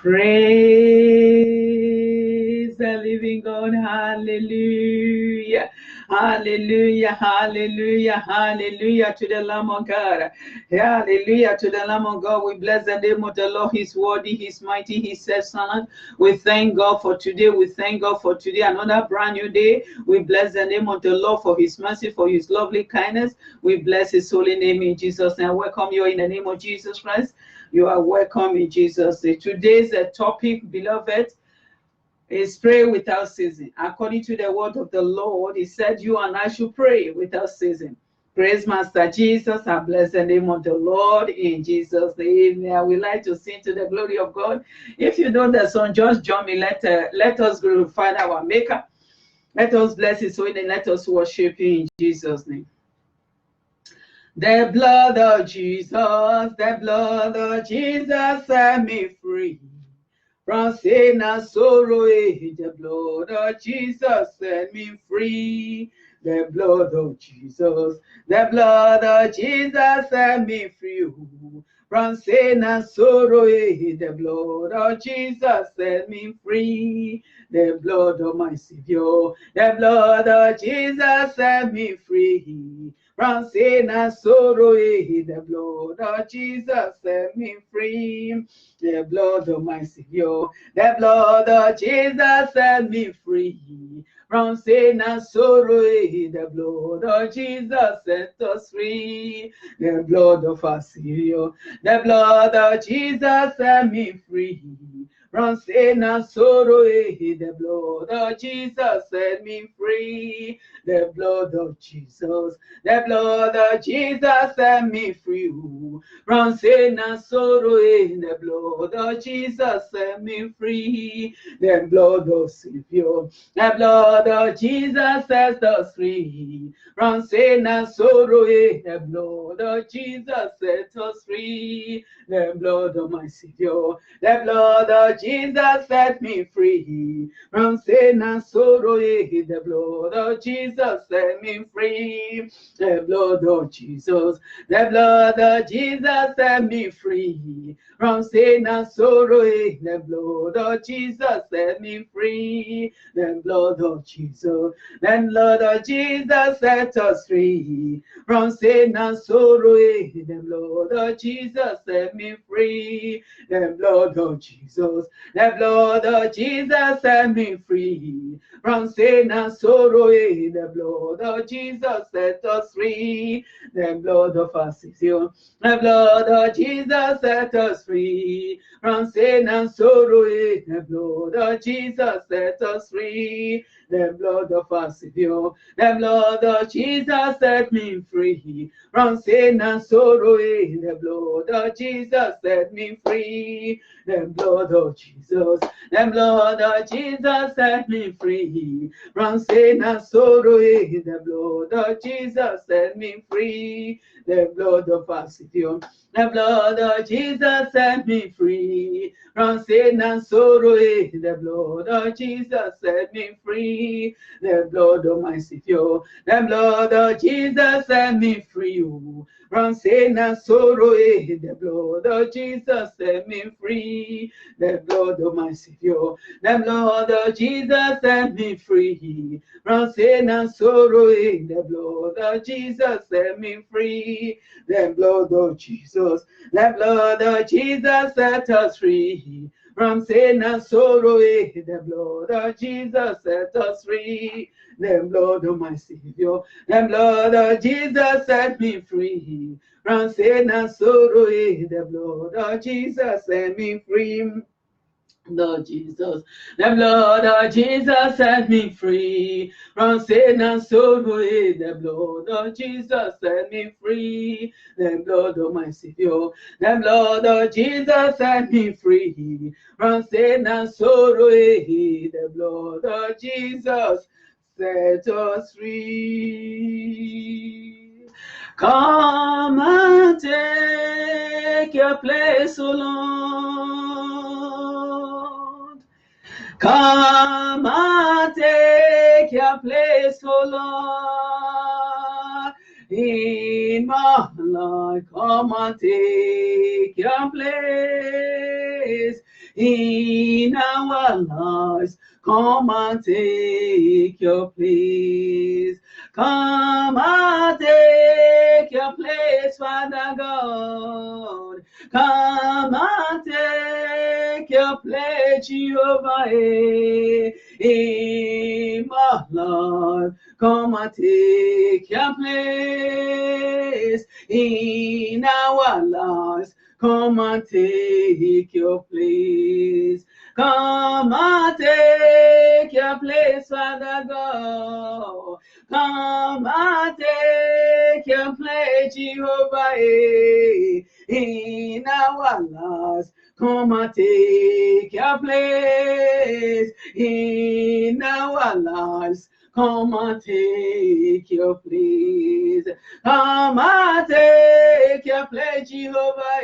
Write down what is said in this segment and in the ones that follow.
Praise the living God. Hallelujah. Hallelujah. Hallelujah. Hallelujah to the Lamb of God. Hallelujah to the Lamb of God. We bless the name of the Lord. He's worthy. He's mighty. He's excellent. We thank God for today. We thank God for today. Another brand new day. We bless the name of the Lord for his mercy, for his lovely kindness. We bless his holy name in Jesus' name. I welcome you in the name of Jesus Christ. You are welcome in Jesus' name. Today's topic, beloved, is pray without ceasing. According to the word of the Lord, he said you and I should pray without ceasing. Praise Master Jesus. I bless the name of the Lord in Jesus' name. We like to sing to the glory of God. If you know the song, just join me. Let us glorify our Maker. Let us bless his holy name. Let us worship him in Jesus' name. The blood of Jesus, the blood of Jesus set me free from sin and sorrow. The blood of Jesus set me free. The blood of Jesus, the blood of Jesus set me free from sin and sorrow. The blood of Jesus set me free. The blood of my Savior, the blood of Jesus set me free from sin and sorrow. The blood of Jesus set me free. The blood of my Savior, the blood of Jesus set me free from sin and sorrow. The blood of Jesus set us free. The blood of our Savior, the blood of Jesus set me free from sin and sorrow. The blood of Jesus set me free. The blood of Jesus, the blood of Jesus set me free from sin and sorrow. The blood of Jesus set me free. The blood of Savior, the blood of Jesus set us free from sin and sorrow. The blood of Jesus set us free. The blood of my Savior, the blood of Jesus set me free from sin and sorrow. The blood of Jesus set me free. The blood of Jesus, the blood of Jesus set me free from sin and sorrow. The blood of Jesus set me free. The blood of Jesus, the blood of Jesus set us free from sin and sorrow. The blood of Jesus set me free. The blood of Jesus, the blood of Jesus set me free from sin and sorrow. The blood of Jesus set us free. The blood of our Savior, the blood of Jesus set us free from sin and sorrow. The blood of Jesus set us free. The blood of our Savior, the blood of Jesus set me free from sin and sorrow. The blood of Jesus set me free. The blood of Jesus, the blood of Jesus set me free from sin and sorrow. The blood of Jesus set me free. The blood of our Savior, the blood of Jesus set me free from sin and sorrow. The blood of Jesus set me free. The blood of my Savior, the blood of Jesus set me free from sin and sorrow. The blood of Jesus set me free. The blood of my Savior, the blood of Jesus set me free from sin and sorrow. The blood of Jesus set me free. The blood of Jesus, the blood of Jesus set us free from sin and sorrow. The blood of Jesus set us free. The blood of my Savior, the blood of Jesus set me free from sin and sorrow. The blood of Jesus set me free. Lord Jesus, the blood of Jesus set me free from sin and sorrow. The blood of Jesus set me free. The blood of my Savior, the blood of Jesus set me free from sin and sorrow. The blood of Jesus set us free. Come and take your place, O Lord. Come and take your place, O Lord. In my life, come and take your place. in our lives. Come and take your place. Come and take your place, Father God. Come and take your place, Jehovah, in my life. Come and take your place in our lives. Come and take your place. Come and take your place, Father God. Come and take your place, Jehovah, in our lives. Come and take your place in our lives. Come and take your place. Come and take your place, Jehovah.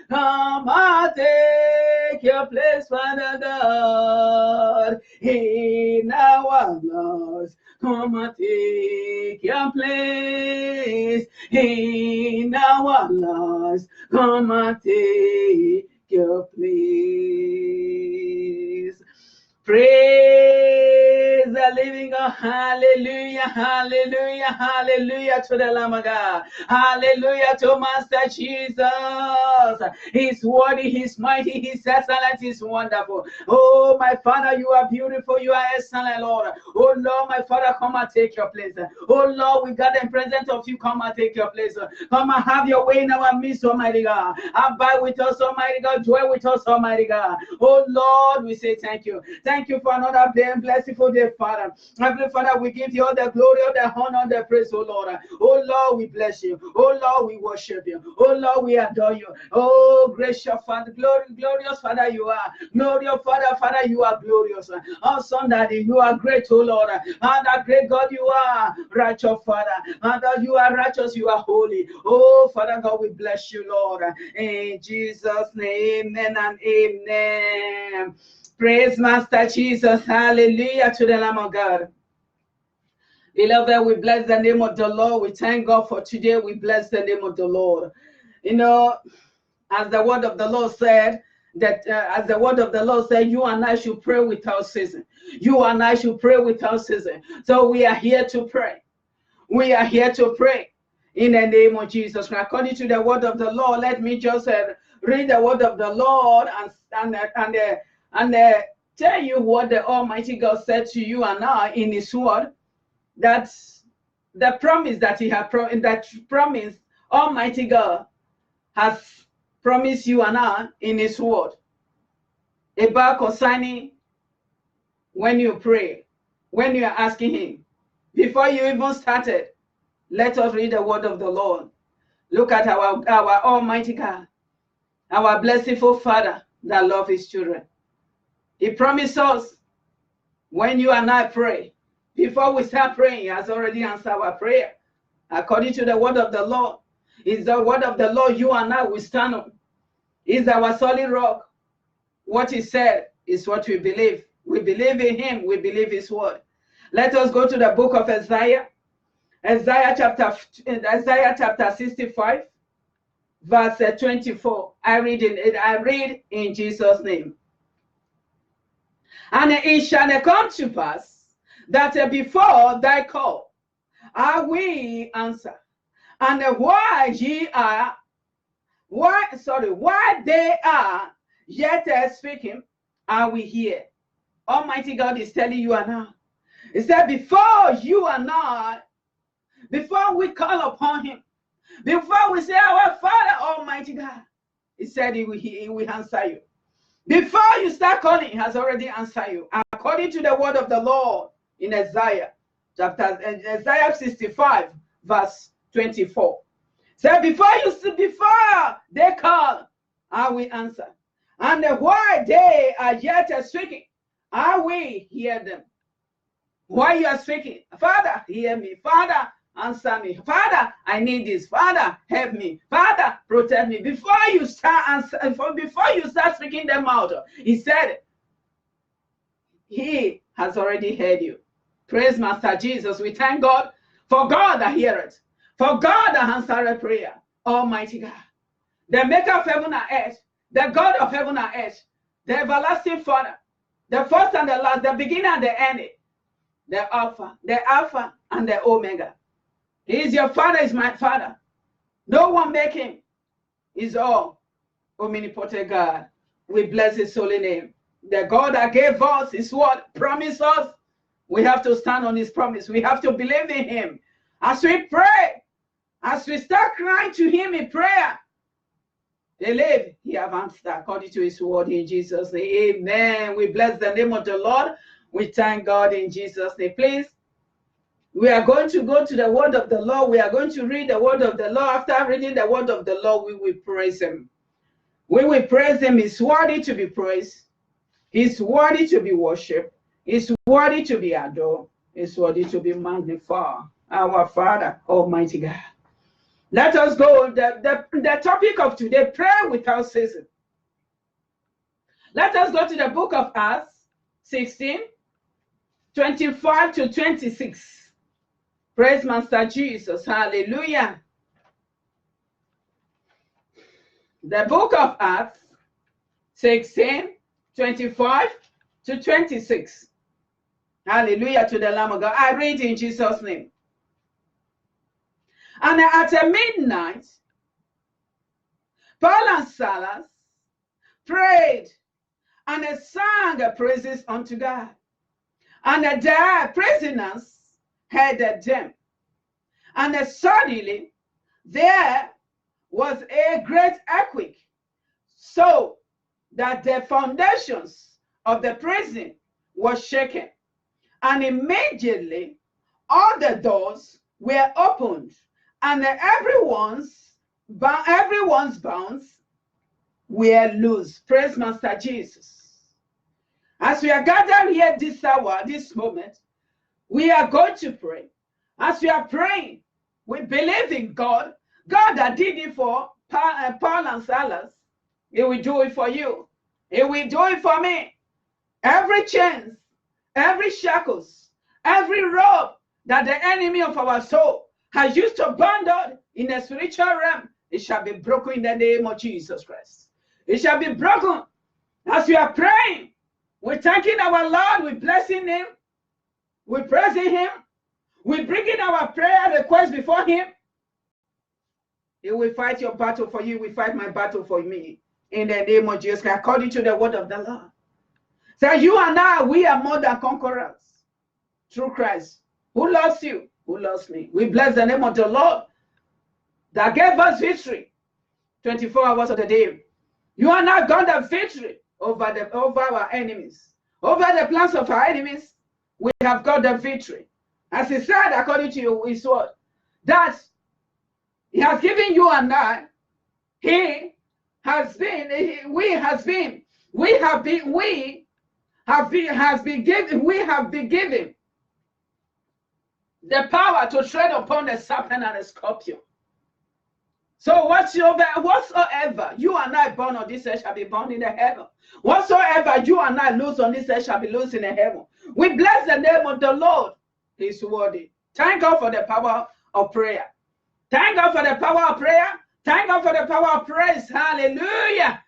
Come and take your place, Father God, in our lives. Come and take your place in our lives. Come and take your place. Praise the living God. Hallelujah, hallelujah, hallelujah to the Lamb of God. Hallelujah to Master Jesus. He's worthy, he's mighty, he's excellent, he's wonderful. Oh, my Father, you are beautiful, you are excellent, Lord. Oh, Lord, my Father, come and take your place. Oh, Lord, we got in presence of you. Come and take your place. Come and have your way in our midst, Almighty God. Abide with us, Almighty God. Dwell with us, Almighty God. Oh, Lord, we say thank you. Thank you for another day and blessful day, Father. Heavenly Father, we give you all the glory, all the honor, all the praise, oh Lord. Oh Lord, we bless you. Oh Lord, we worship you. Oh Lord, we adore you. Oh, gracious Father, glorious Father, you are. Glorious Father, Father, you are glorious. Awesome Daddy, you are great, oh Lord. And a great God you are. Righteous Father. And that you are righteous, you are holy. Oh, Father God, we bless you, Lord. In Jesus' name, amen and amen. Praise Master Jesus. Hallelujah to the Lamb of God. Beloved, we bless the name of the Lord. We thank God for today. We bless the name of the Lord. You know, as the word of the Lord said, you and I should pray without ceasing. You and I should pray without ceasing. So we are here to pray. We are here to pray in the name of Jesus. According to the word of the Lord, let me just read the word of the Lord and tell you what the Almighty God said to you and I in His word. That's the promise that He had promised. Almighty God has promised you and I in His word about concerning when you pray, when you are asking Him. Before you even started, let us read the word of the Lord. Look at our Almighty God, our blessed Father that loves His children. He promised us when you and I pray, before we start praying, He has already answered our prayer. According to the word of the Lord, it's the word of the Lord you and I will stand on. It's our solid rock. What He said is what we believe. We believe in Him. We believe His word. Let us go to the book of Isaiah. Isaiah chapter 65, verse 24. I read in Jesus' name. And it shall come to pass that before thy call I will answer, and while they are yet speaking, I will hear. Almighty God is telling you and I. He said, before you and I, before we call upon Him, before we say, our Father, Almighty God, He said He will answer you. Before you start calling, He has already answered you. According to the word of the Lord in Isaiah 65, verse 24. So before they call, I will answer. And while they are yet speaking, I will hear them. While you are speaking, Father, hear me. Father, answer me. Father, I need this. Father, help me. Father, protect me. Before you start speaking them out, He said, He has already heard you. Praise Master Jesus. We thank God for God that heareth, for God that answereth prayer. Almighty God, the maker of heaven and earth, the God of heaven and earth, the everlasting Father, the first and the last, the beginning and the end, the Alpha and the Omega. He is your Father, is my Father. No one make him. He's all omnipotent God. We bless his holy name. The God that gave us his word, promised us. We have to stand on his promise. We have to believe in him. As we pray, as we start crying to him in prayer, believe he have answered according to his word in Jesus' name. Amen. We bless the name of the Lord. We thank God in Jesus' name. Please, we are going to go to the word of the Lord. We are going to read the word of the Lord. After reading the word of the Lord, we will praise him. We will praise him. He's worthy to be praised. He's worthy to be worshipped. He's worthy to be adored. He's worthy to be magnified. Our Father, Almighty God. Let us go. The topic of today, prayer without ceasing. Let us go to the book of Acts 16, 25 to 26. Praise Master Jesus. Hallelujah. The book of Acts 16, 25 to 26. Hallelujah to the Lamb of God. I read in Jesus' name. And at midnight, Paul and Silas prayed and sang praises unto God. And the prisoners heard them. And suddenly there was a great earthquake, so that the foundations of the prison were shaken. And immediately all the doors were opened, and everyone's bonds were loose. Praise Master Jesus. As we are gathered here this hour, this moment, we are going to pray. As we are praying, we believe in God. God that did it for Paul and Silas, he will do it for you. He will do it for me. Every chains, every shackles, every rope that the enemy of our soul has used to bind us in the spiritual realm, it shall be broken in the name of Jesus Christ. It shall be broken. As we are praying, we're thanking our Lord, we're blessing him, we're praising him, we're bringing our prayer request before him. He will fight your battle for you, we fight my battle for me. In the name of Jesus Christ, according to the word of the Lord. So you and I, we are more than conquerors through Christ. Who loves you? Who loves me? We bless the name of the Lord that gave us victory 24 hours of the day. You and I got the victory over our enemies. Over the plans of our enemies, we have got the victory. As he said, according to his word, that he has given you and I, we have been given the power to tread upon the serpent and the scorpion. So whatsoever you and I born on this earth shall be born in the heaven. Whatsoever you and I lose on this earth shall be loose in the heaven. We bless the name of the Lord. He's worthy. Thank God for the power of prayer. Thank God for the power of prayer. Thank God for the power of praise. Hallelujah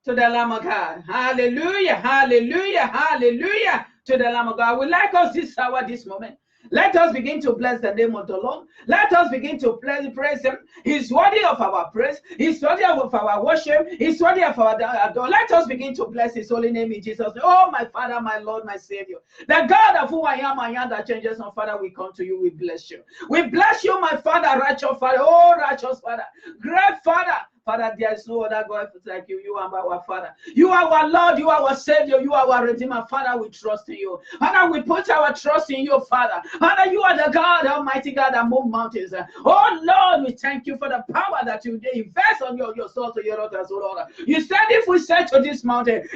to the Lamb of God. Hallelujah, hallelujah, hallelujah to the Lamb of God. We like us this hour, this moment. Let us begin to bless the name of the Lord. Let us begin to praise him. He's worthy of our praise. He's worthy of our worship. He's worthy of our adore. Let us begin to bless his holy name in Jesus' name. Oh, my Father, my Lord, my Savior. The God of who I am that changes not. Father, we come to you. We bless you. We bless you, my Father, righteous Father. Oh, righteous Father. Great Father. Father, there is no other God like you. You are our Father. You are our Lord. You are our Savior. You are our Redeemer. Father, we trust in you. Father, we put our trust in you, Father. Father, you are the God, Almighty God, that move mountains. Oh, Lord, we thank you for the power that you invest on your souls to your daughters, oh Lord. You said if we say to this mountain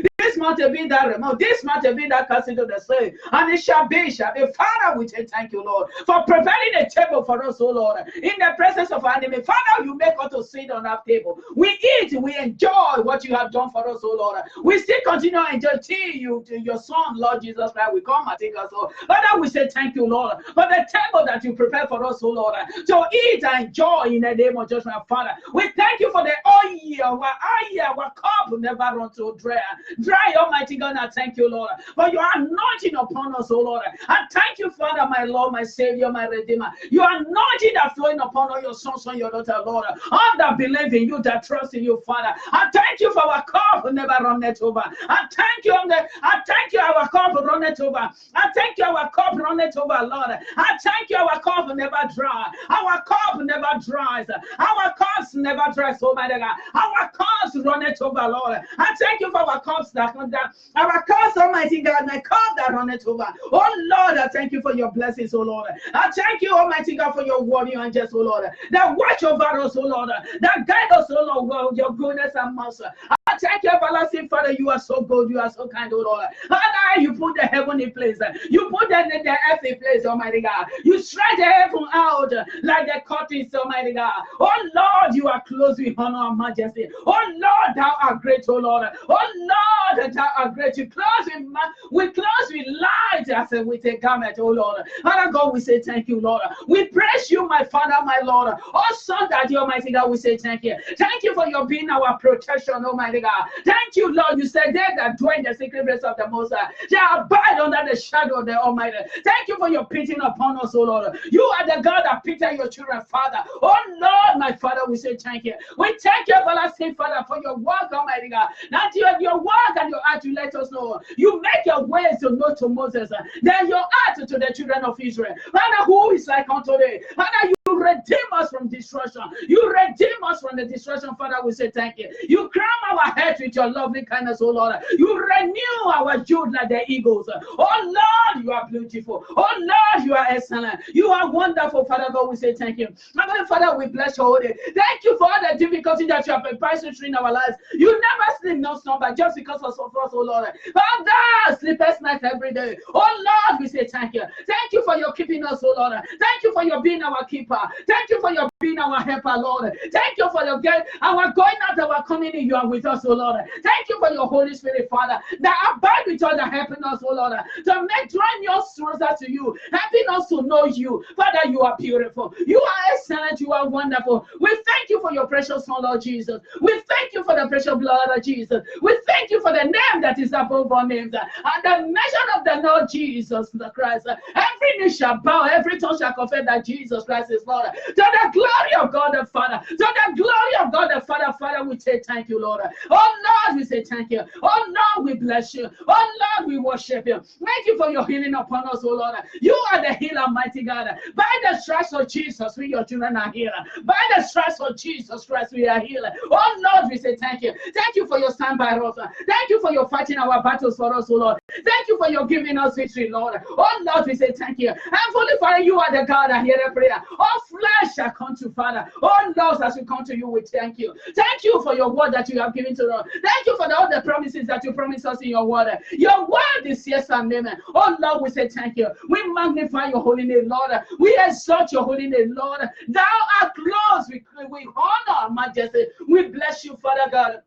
be that remote, this mountain be that cast into the sea, and it shall be. Father, we say thank you, Lord, for providing a table for us, oh Lord, in the presence of our enemy. Father, you make us to sit on that table. We eat, we enjoy what you have done for us, oh Lord. We still continue to enjoy your Son, Lord Jesus Christ. We come and take us, oh Father. We say thank you, Lord, for the table that you prepare for us, oh Lord, to eat and enjoy in the name of Jesus, Father. We thank you for the oil, our cup will never run to dry cry, Almighty God, I thank you, Lord, for your anointing upon us, oh Lord. I thank you, Father, my Lord, my Savior, my Redeemer. Your anointing that flowing upon all your sons and your daughter, Lord. All that believe in you, that trust in you, Father. I thank you for our cup will never run it over. I thank you, our cup will run it over. I thank you, our cup run it over, Lord. I thank you, our cup will never dry. Our cup never dries. Our cups never dries, Almighty God. Our cups run it over, Lord. I thank you for our cups that our cups, Almighty God, my cup that run it over. Oh Lord, I thank you for your blessings, oh Lord. I thank you, Almighty God, for your word, your angels, oh Lord, that watch over us, oh Lord, that guide us, oh Lord, with your goodness and mercy. I thank you, everlasting Father, you are so good, you are so kind, oh Lord. Father, you put the heaven in place, you put the earth in place, Almighty God. You stretch the heaven out like the curtains, Almighty God. Oh Lord, you are close with honor and majesty. Oh Lord, thou art great, oh Lord. Oh Lord, thou art great. You close with light as with a garment, oh Lord. Father God, we say thank you, Lord. We praise you, my Father, my Lord. Oh Son, that you, Almighty God, we say thank you. Thank you for your being our protection, Almighty God. Thank you, Lord. You said they that dwell in the secret place of the Most High shall abide under the shadow of the Almighty. Thank you for your pitying upon us, oh Lord. You are the God that pity your children, Father. Oh Lord, my Father, we say thank you. We thank you, everlasting Father, for your work, Almighty God. That your work and your heart, you let us know. You make your ways to know to Moses, then your heart to the children of Israel. Father, who is like unto thee? Father, you redeem us from destruction. You redeem us from the destruction, Father. We say thank you. You crown our heads with your lovely kindness, oh Lord. You renew our youth like the eagles. Oh Lord, you are beautiful. Oh Lord, you are excellent. You are wonderful, Father God. We say thank you. Father, we bless your holy name. Thank you for all the difficulty that you have been passing through in our lives. You never sleep, no slumber, just because of us, oh Lord. Father, sleepless night every day. Oh Lord, we say thank you. Thank you for your keeping us, oh Lord. Thank you for your being our keeper. Thank you for your being our helper, Lord. Thank you for your our going out, our coming in. You are with us, oh Lord. Thank you for your Holy Spirit, Father, that abide with us, that helping us, oh Lord, to make drawing us closer to you, helping us to know you. Father, you are beautiful. You are excellent. You are wonderful. We thank you for your precious Son, Lord Jesus. We thank you for the precious blood of Jesus. We thank you for the name that is above all names, and the mention of the Lord Jesus the Christ. Every knee shall bow, every tongue shall confess that Jesus Christ is Lord. To the glory of God the Father, to the glory of God the Father, Father, we say thank you, Lord. Oh Lord, we say thank you. Oh Lord, we bless you. Oh Lord, we worship you. Thank you for your healing upon us, oh Lord. You are the healer, mighty God. By the stripes of Jesus, we your children are healed. By the stripes of Jesus Christ, we are healed. Oh Lord, we say thank you. Thank you for your stand by us. Thank you for your fighting our battles for us, oh Lord. Thank you for your giving us victory, Lord. Oh Lord, we say thank you. Heavenly Father, you are the God that heareth prayer. All flesh shall come to Father. Oh Lord, as we come to you, we thank you. Thank you for your word that you have given to us. Thank you for all the promises that you promised us in your word. Your word is yes and amen. Oh Lord, we say thank you. We magnify your holy name, Lord. We exalt your holy name, Lord. Thou art close. We honor majesty. We bless you, Father God.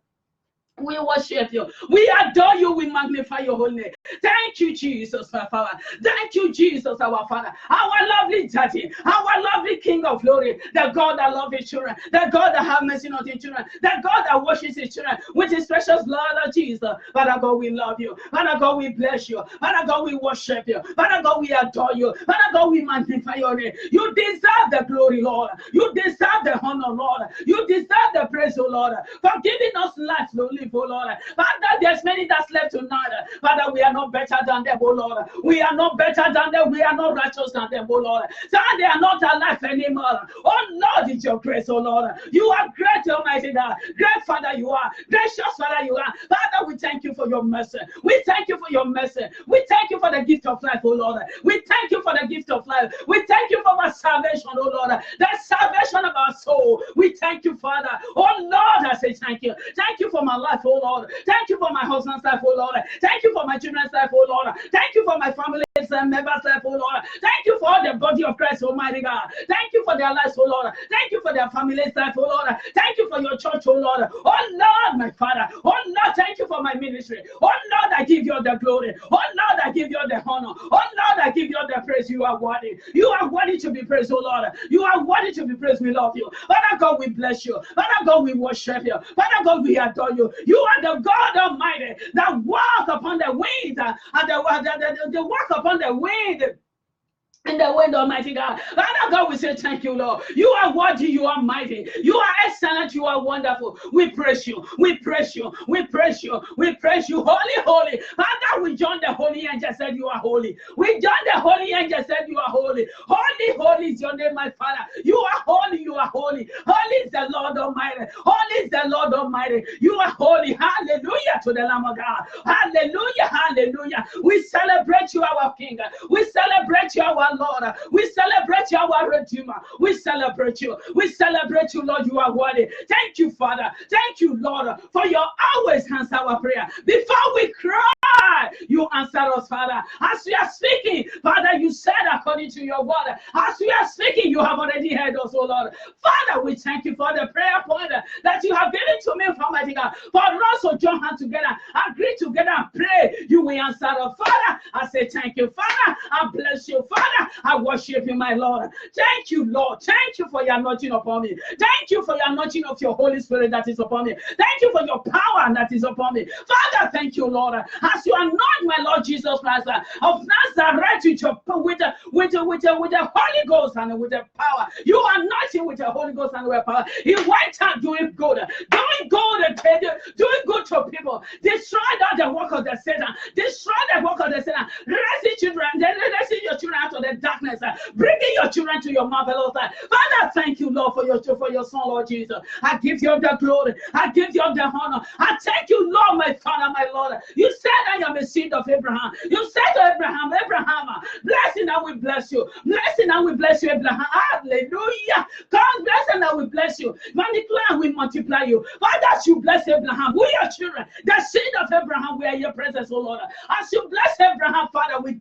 We worship you. We adore you. We magnify your holy name. Thank you, Jesus, my Father. Thank you, Jesus, our Father. Our lovely Daddy. Our lovely King of glory. The God that loves his children. The God that has mercy on his children. The God that washes his children with his precious blood of Jesus. Father God, we love you. Father God, we bless you. Father God, we worship you. Father God, we adore you. Father God, we magnify your name. You deserve the glory, Lord. You deserve the honor, Lord. You deserve the praise, oh Lord, for giving us life to live, oh Lord. Father, there's many that slept tonight. Father, we are not better than them, oh Lord. We are not better than them. We are not righteous than them, oh Lord. Father, they are not alive anymore. Oh Lord, it's your grace, oh Lord. You are great, Almighty God. Great Father, you are. Gracious Father, you are. Father, we thank you for your mercy. We thank you for your mercy. We thank you for the gift of life, oh Lord. We thank you for the gift of life. We thank you for our salvation, oh Lord. The salvation of our soul. We thank you, Father. Oh Lord, I say thank you. Thank you for my life, oh Lord. Thank you for my husband's life, oh Lord. Thank you for my children's life, oh Lord. Thank you for my family's members' life, oh Lord. Thank you for all the body of Christ, Almighty God. Thank you for their lives, oh Lord. Thank you for their family's life, oh Lord. Thank you for your church, oh Lord. Oh Lord, my Father. Oh Lord, thank you for my ministry. Oh Lord, I give you the glory. Oh Lord, I give you the honor. Oh Lord, I give you the praise. You are worthy. You are worthy to be praised, oh Lord. You are worthy to be praised. We love you. Father God, we bless you. Father God, we worship you. Father God, we adore you. You are the God Almighty that walk upon the wind and the walk upon the wind. In the wind, Almighty God. Father God, we say thank you, Lord. You are worthy, you are mighty, you are excellent, you are wonderful. We praise you, we praise you, we praise you, we praise you. Holy, holy. Father, we join the holy angel, said you are holy. We join the holy angel, said you are holy. Holy, holy is your name, my Father. You are holy, you are holy. Holy is the Lord Almighty. Holy is the Lord Almighty. You are holy. Hallelujah to the Lamb of God. Hallelujah, hallelujah. We celebrate you, our King. We celebrate you, our Lord. We celebrate you, our Redeemer. We celebrate you. We celebrate you, Lord. You are worthy. Thank you, Father. Thank you, Lord, for your always answer our prayer. Before we cry, you answer us, Father. As we are speaking, Father, you said according to your word. As we are speaking, you have already heard us, oh Lord. Father, we thank you for the prayer point that you have given to me, Almighty God. For us to join hands together, agree together and pray, you will answer us. Father, I say thank you. Father, I bless you. Father, I worship you, my Lord. Thank you, Lord. Thank you for your anointing upon me. Thank you for your anointing of your Holy Spirit that is upon me. Thank you for your power that is upon me. Father, thank you, Lord. As you anoint my Lord Jesus Christ of Nazareth with the Holy Ghost and with the power. You anoint him with the Holy Ghost and with power. He went out doing good to people. Destroy all the work of the Satan. Destroy the work of the Satan. Rescue children. Rescue your children out of the darkness. Bringing your children to your marvelous light. Father, thank you, Lord, for your son, Lord Jesus. I give you the glory. I give you the honor. I thank you, Lord, my Father, my Lord. You said I am a seed of Abraham. You said to Abraham, blessing and we bless you. Blessing and we bless you, Abraham. Hallelujah. God bless and I will bless you. Multiply and we multiply you. Father, as you bless Abraham, we are children. The seed of Abraham, we are your presence, oh Lord. As you bless Abraham, Father, we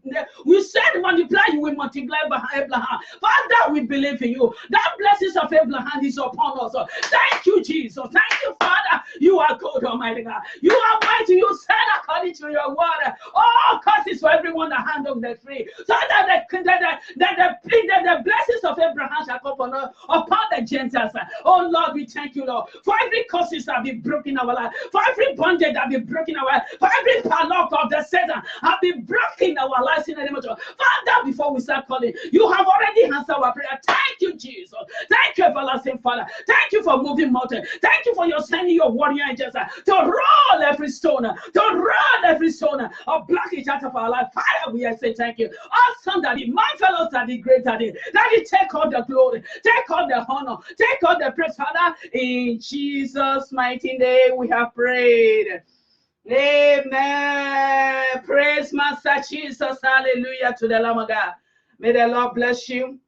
said multiply, you will multiply Abraham. Father, we believe in you. That blessings of Abraham is upon us. Thank you, Jesus. Thank you, Father. You are good, Almighty God. You are mighty. You said according to your word, all curses for everyone that handle the free. So that the blessings of Abraham shall come upon the Gentiles. Oh Lord, we thank you, Lord. For every curses that be broken in our life, for every bondage that be broken in our life, for every padlock of the Satan have been broken in our lives in the name of Jesus. Father, before we start calling, you have already answered our prayer. Thank you, Jesus. Thank you, everlasting Father. Thank you for moving mountains. Thank you for your sending your warrior angels to roll every stone, of blockage out of our life. Father, we are saying thank you. Awesome Daddy, my fellows Daddy, great Daddy. Daddy, take all the glory, take all the honor, take all the praise, Father. In Jesus' mighty name we have prayed. Amen. Praise Master Jesus. Hallelujah to the Lamb of God. May the Lord bless you.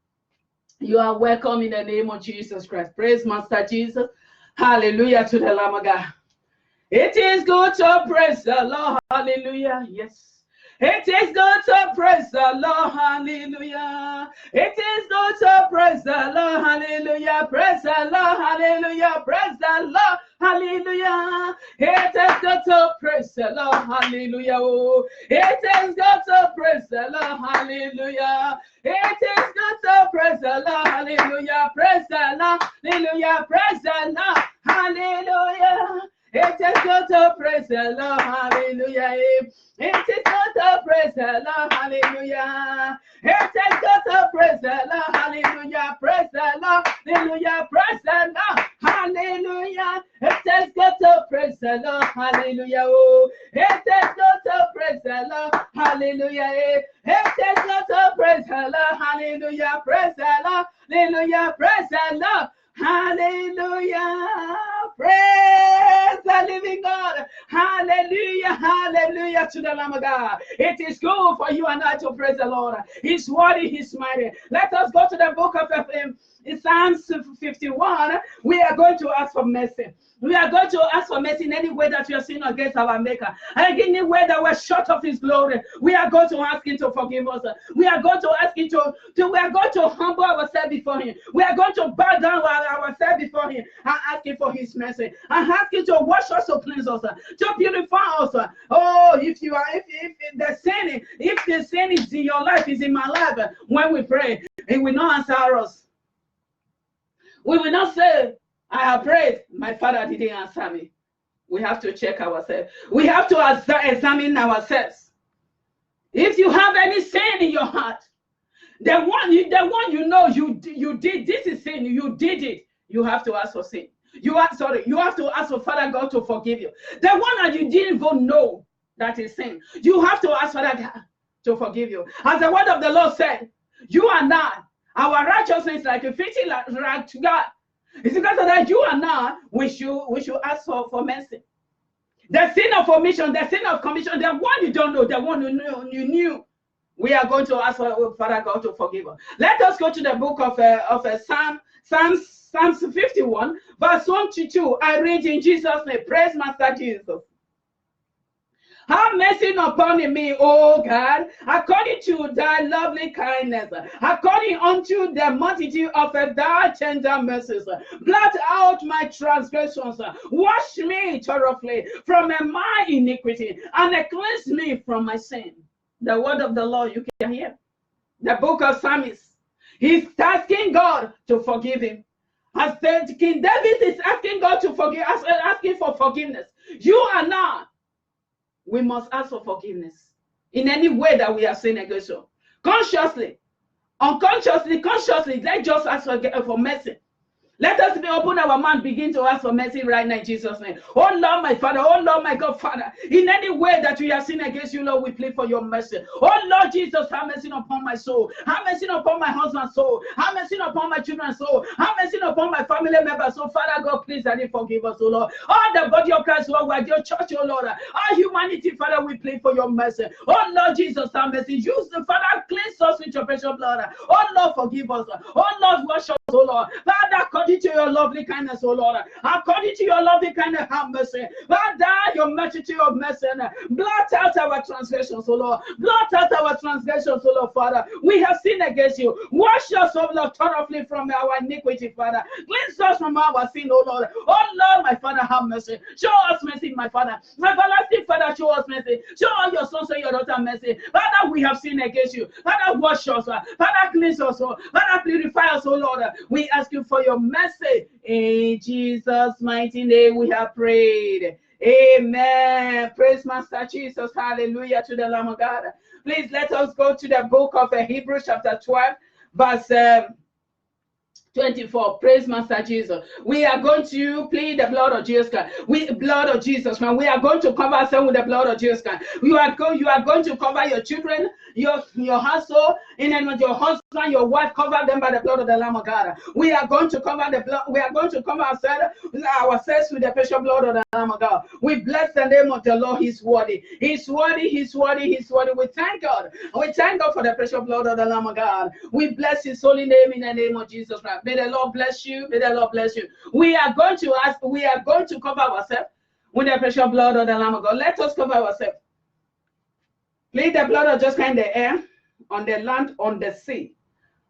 You are welcome in the name of Jesus Christ. Praise Master Jesus. Hallelujah to the Lamb of God. It is good to praise the Lord. Hallelujah. Yes. It is good to praise the Lord, hallelujah. It is good to praise the Lord, hallelujah. Praise the Lord, hallelujah. Praise the Lord, hallelujah. It is good to praise the Lord, hallelujah. Oh, it is good to praise the Lord, hallelujah. It is good to praise the Lord, hallelujah. Praise the Lord, hallelujah. Praise the Lord, hallelujah. It is good to praise the Lord, hallelujah. It is good to praise the Lord, hallelujah. It is good to praise the Lord, hallelujah. Praise the Lord, hallelujah. Praise the Lord, hallelujah. It is good to praise the Lord, hallelujah. Oh, it is good to praise the Lord, hallelujah. It is good to praise the Lord, hallelujah. Praise the Lord, hallelujah. Praise the Lord. Hallelujah. Praise the living God. Hallelujah. Hallelujah to the Lamb of God. It is good for you and I to praise the Lord. He's worthy, he's mighty. Let us go to the book of Psalms 51. We are going to ask for mercy. We are going to ask for mercy in any way that we are sinning against our Maker. And in any way that we're short of His glory, we are going to ask Him to forgive us. We are going to ask Him we are going to humble ourselves before Him. We are going to bow down ourselves before Him and ask Him for His mercy. And ask Him to wash us, to cleanse us, to purify us. Oh, if the sin is in your life, is in my life, when we pray, He will not answer us. We will not say, I have prayed, my Father didn't answer me. We have to check ourselves. We have to examine ourselves. If you have any sin in your heart, the one you know you did, this is sin, you did it, you have to ask for sin. You have to ask for Father God to forgive you. The one that you didn't even know that is sin, you have to ask Father God to forgive you. As the word of the Lord said, you and I, our righteousness is like a filthy rag to God. It's because of that you and I, we should ask for mercy. The sin of omission, the sin of commission, the one you don't know, the one you knew, we are going to ask for Father God to forgive us. Let us go to the book of Psalms 51, verse 1 to 2. I read in Jesus' name. Praise Master Jesus. Have mercy upon me, O God, according to thy lovely kindness, according unto the multitude of thy tender mercies. Blot out my transgressions, wash me thoroughly from my iniquity, and cleanse me from my sin. The word of the Lord, you can hear. The book of Psalms. He's asking God to forgive him. As King David is asking God to forgive, asking for forgiveness. You and I, we must ask for forgiveness in any way that we are sinning against you. Consciously, unconsciously, consciously, let's just ask for mercy. Let us be open our mouth, begin to ask for mercy right now in Jesus' name. Oh Lord, my Father, oh Lord, my God, Father, in any way that we have sinned against you, Lord, we plead for your mercy. Oh Lord Jesus, have mercy upon my soul. Have mercy upon my husband's soul. Have mercy upon my children's soul. Have mercy upon my family members. So Father God, please, that you forgive us, oh Lord. All the body of Christ, Lord, we're your church, oh Lord. All humanity, Father, we plead for your mercy. Oh Lord Jesus, have mercy. Use the Father, cleanse us with your precious blood. Oh Lord, forgive us. Oh Lord, wash us, oh Lord. Father, according to your lovely kindness, oh Lord, according to your lovely kindness, have mercy. Father, your mercy to your mercy, blot out our transgressions, oh Lord. Blot out our transgressions, oh Lord, Father. We have sinned against you. Wash us, oh Lord, thoroughly from our iniquity, Father. Cleanse us from our sin, oh Lord. Oh Lord, my Father, have mercy. Show us mercy, my Father. My everlasting Father, show us mercy. Show all your sons and your daughter mercy. Father, we have sinned against you. Father, wash us. Father, cleanse us. Father, purify us, oh Lord. We ask you for your mercy. In Jesus' mighty name we have prayed. Amen. Praise Master Jesus. Hallelujah to the Lamb of God. Please let us go to the book of Hebrews chapter 12, verse 24. Praise Master Jesus. We are going to plead the blood of Jesus Christ. Blood of Jesus Christ. We are going to cover ourselves with the blood of Jesus Christ. You are going to cover your children, your household, and your husband, your wife. Cover them by the blood of the Lamb of God. We are going to cover the blood. We are going to cover ourselves with the precious blood of the Lamb of God. We bless the name of the Lord. He's worthy. He's worthy. He's worthy. He's worthy. We thank God. We thank God for the precious blood of the Lamb of God. We bless His holy name in the name of Jesus Christ. May the Lord bless you. May the Lord bless you. We are going to cover ourselves with the precious blood of the Lamb of God. Let us cover ourselves. Plead the blood of just kind of air, on the land, on the sea,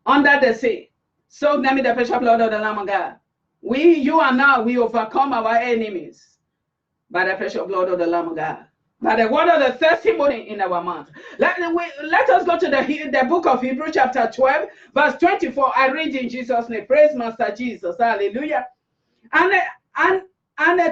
under the sea. So let me the precious blood of the Lamb of God. You and now, we overcome our enemies by the precious blood of the Lamb of God. By the word of the testimony in our mouth. Let us go to the book of Hebrews chapter 12, verse 24. I read in Jesus' name. Praise Master Jesus. Hallelujah. And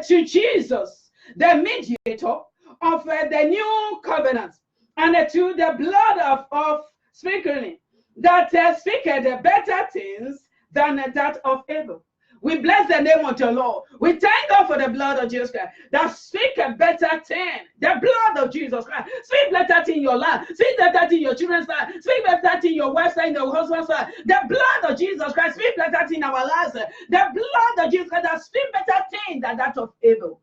to Jesus, the mediator of the new covenant, and to the blood of sprinkling, that speaketh better things than that of Abel. We bless the name of the Lord. We thank God for the blood of Jesus Christ that speak a better thing. The blood of Jesus Christ. Speak better thing in your life. Speak better thing in your children's life. Speak better thing in your wife's life, in your husband's life. The blood of Jesus Christ. Speak better thing in our lives. The blood of Jesus Christ that speak better thing than that of Abel.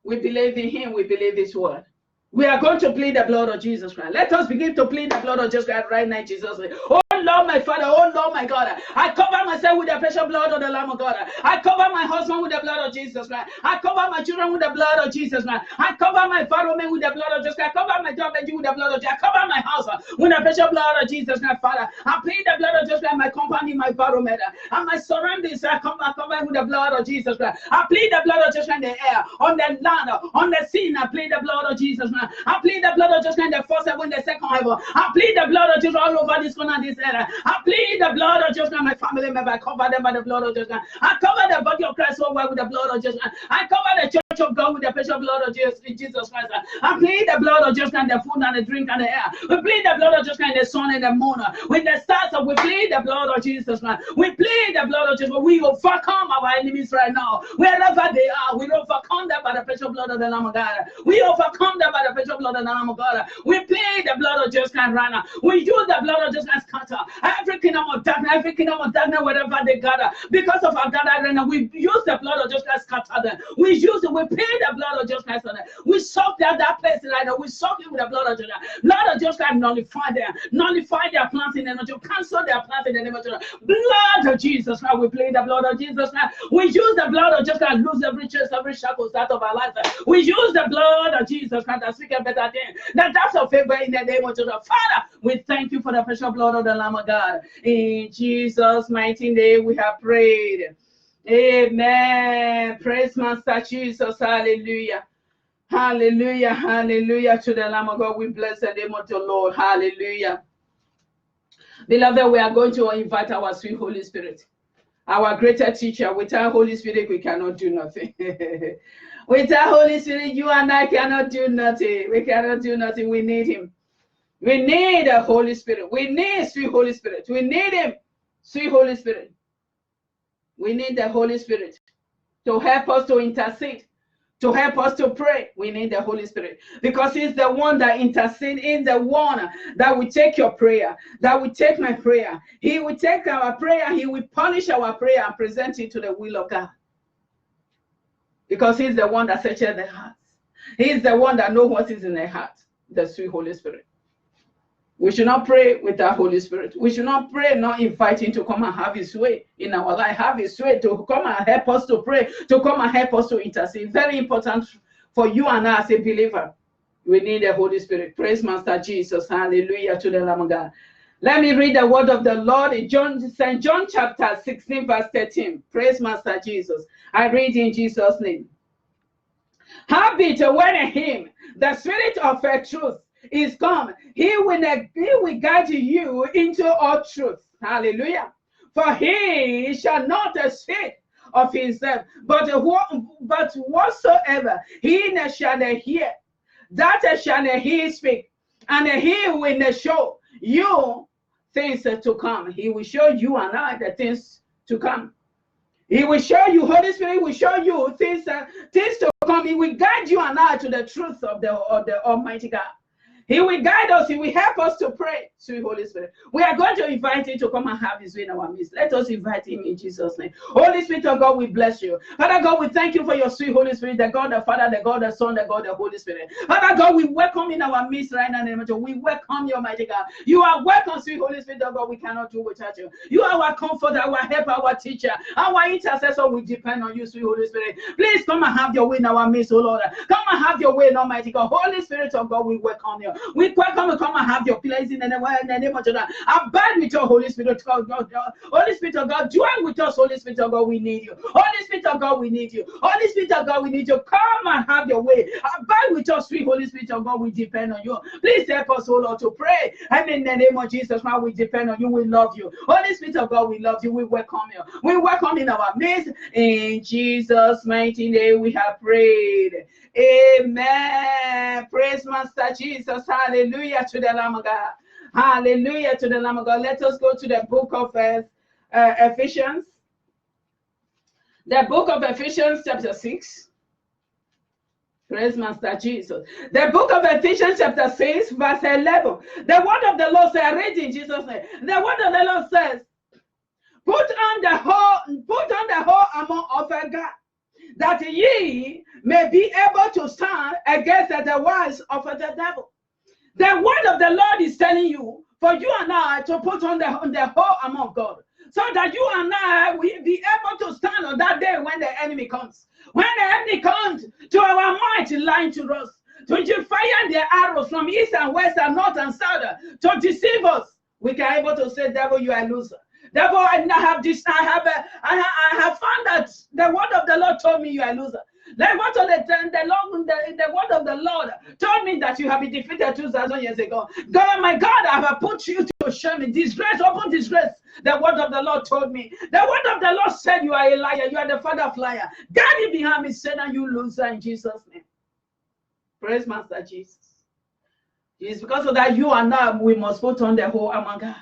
We believe in Him. We believe His word. We are going to plead the blood of Jesus Christ. Let us begin to plead the blood of Jesus Christ right now in Jesus' name. Oh Lord, my Father, oh Lord, my God, I cover myself with the precious blood of the Lamb of God. I cover my husband with the blood of Jesus Christ. I cover my children with the blood of Jesus Christ. I cover my environment with the blood of Jesus Christ. I cover my job with the blood of Jesus Christ. I cover my house with the precious blood of Jesus Christ, Father. I plead the blood of Jesus Christ, my company, my environment, and my surroundings. I cover with the blood of Jesus Christ. I plead the blood of Jesus Christ in the air, on the land, on the sea. I plead the blood of Jesus Christ. I plead the blood of Jesus Christ in the first heaven, the second heaven. I plead the blood of Jesus all over this corner, this area. I plead the blood of Jesus Christ, my family member. I cover them by the blood of Jesus Christ. I cover the body of Christ over with the blood of Jesus Christ. I cover the church of God with the precious blood of Jesus Christ. I plead the blood of Jesus Christ, the food and the drink and the air. We plead the blood of Jesus Christ, the sun and the moon. With the stars, we plead the blood of Jesus Christ. We plead the blood of Jesus. We overcome our enemies right now. Wherever they are, we overcome them by the precious blood of the Lamb of God. We overcome them by the precious blood of the Lamb of God. We plead the blood of Jesus Christ right now. We use the blood of Jesus Christ scatter every kingdom of darkness, wherever they gather. Because of our gathering, we use the blood of Jesus Christ scatter them. We use it. We plead the blood of Jesus Christ on them. We soak that place right now. We soak it with the blood of Jesus Christ. Blood of Jesus Christ nullify them. Nullify their plans in the name of Jesus. Cancel their plans in the name of Jesus. Blood of Jesus Christ. We plead the blood of Jesus Christ. We use the blood of Jesus Christ. Lose every chase, every shackles out of our lives. We use the blood of Jesus Christ to speak a better thing. That's a favor in the name of Jesus. Father, we thank you for the precious blood of the Lamb of God. In Jesus' mighty name we have prayed. Amen. Praise Master Jesus. Hallelujah. Hallelujah. Hallelujah to the Lamb of God. We bless the name of the Lord. Hallelujah. Beloved, we are going to invite our sweet Holy Spirit, our greater teacher. Without Holy Spirit, we cannot do nothing. Without Holy Spirit, you and I cannot do nothing. We cannot do nothing. We need him. We need the Holy Spirit. We need sweet Holy Spirit. We need him, sweet Holy Spirit. We need the Holy Spirit to help us to intercede, to help us to pray. We need the Holy Spirit because he's the one that intercedes, he's the one that will take your prayer, that will take my prayer. He will take our prayer, he will punish our prayer and present it to the will of God. Because he's the one that searches the hearts. He's the one that knows what is in the heart, the sweet Holy Spirit. We should not pray without Holy Spirit. We should not pray, not invite him to come and have his way in our life, have his way to come and help us to pray, to come and help us to intercede. Very important for you and I as a believer. We need the Holy Spirit. Praise Master Jesus. Hallelujah to the Lamb of God. Let me read the word of the Lord in St. John chapter 16, verse 13. Praise Master Jesus. I read in Jesus' name. Howbeit when him, the Spirit of truth, is come, he will guide you into all truth. Hallelujah. For he shall not speak of himself, but whatsoever he shall hear, that shall he speak, and he will show you things to come. He will show you and I the things to come. He will show you, Holy Spirit will show you things to come. He will guide you and I to the truth of the Almighty God. He will guide us. He will help us to pray, sweet Holy Spirit. We are going to invite him to come and have his way in our midst. Let us invite him in Jesus' name. Holy Spirit of God, we bless you. Father God, we thank you for your sweet Holy Spirit, the God, the Father, the God, the Son, the God, the Holy Spirit. Father God, we welcome in our midst right now. We welcome you, Almighty God. You are welcome, sweet Holy Spirit of God. We cannot do without you. You are our comforter, our helper, our teacher, our intercessor. We depend on you, sweet Holy Spirit. Please come and have your way in our midst, oh Lord. Come and have your way, Almighty God. Holy Spirit of God, we welcome you. We welcome you. Come and have your place in the name of Jesus. Abide with your Holy Spirit of God. Holy Spirit of God, join with us, Holy Spirit of God. We need you. Holy Spirit of God, we need you. Holy Spirit of God, we need you. Come and have your way. Abide with us, sweet Holy Spirit of God. We depend on you. Please help us, oh Lord, to pray. And in the name of Jesus, now we depend on you. We love you. Holy Spirit of God, we love you. We welcome you. We welcome in our midst. In Jesus' mighty name, we have prayed. Amen. Praise Master Jesus. Hallelujah to the Lamb of God. Hallelujah to the Lamb of God. Let us go to the book of Ephesians. The book of Ephesians chapter 6. Praise Master Jesus. The book of Ephesians chapter 6 verse 11. The word of the Lord says, I read in Jesus' name. The word of the Lord says, put on the whole armor of God, that ye may be able to stand against the wiles of the devil. The word of the Lord is telling you, for you and I to put on the whole armor of God, so that you and I will be able to stand on that day when the enemy comes. When the enemy comes to our mind, lying to us, to fire their arrows from east and west and north and south to deceive us, we can be able to say, devil, you are a loser. Devil, I have this. I have found that the word of the Lord told me you are a loser. The word of the Lord told me that you have been defeated 2,000 years ago. God, my God, I have put you to shame in disgrace, open disgrace. The word of the Lord told me. The word of the Lord said you are a liar. You are the father of liar. God, you behind me, Satan, you loser, in Jesus' name. Praise Master Jesus. It's because of that you and I, we must put on the whole armor God.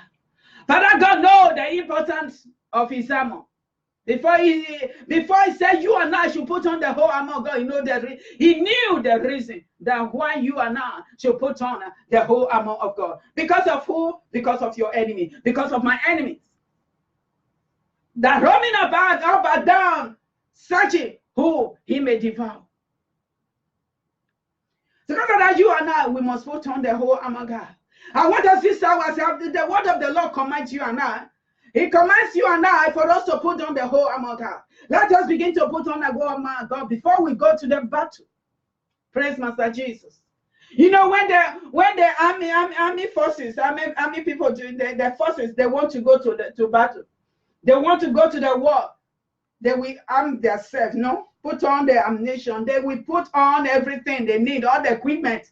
Father God knows the importance of his armor. Before he said you and I should put on the whole armor of God, he knew the reason that why you and I should put on the whole armor of God. Because of who? Because of your enemy. Because of my enemies. That roaming about up and down, searching who he may devour. So because of that, you and I, we must put on the whole armor of God. And what does this say? The word of the Lord commands you and I. He commands you and I for us to put on the whole armor of God. Let us begin to put on the whole armor of God before we go to the battle. Praise Master Jesus. You know, when the army forces, army people doing the forces, they want to go to battle. They want to go to the war. They will arm themselves, no? Put on the ammunition. They will put on everything they need, all the equipment,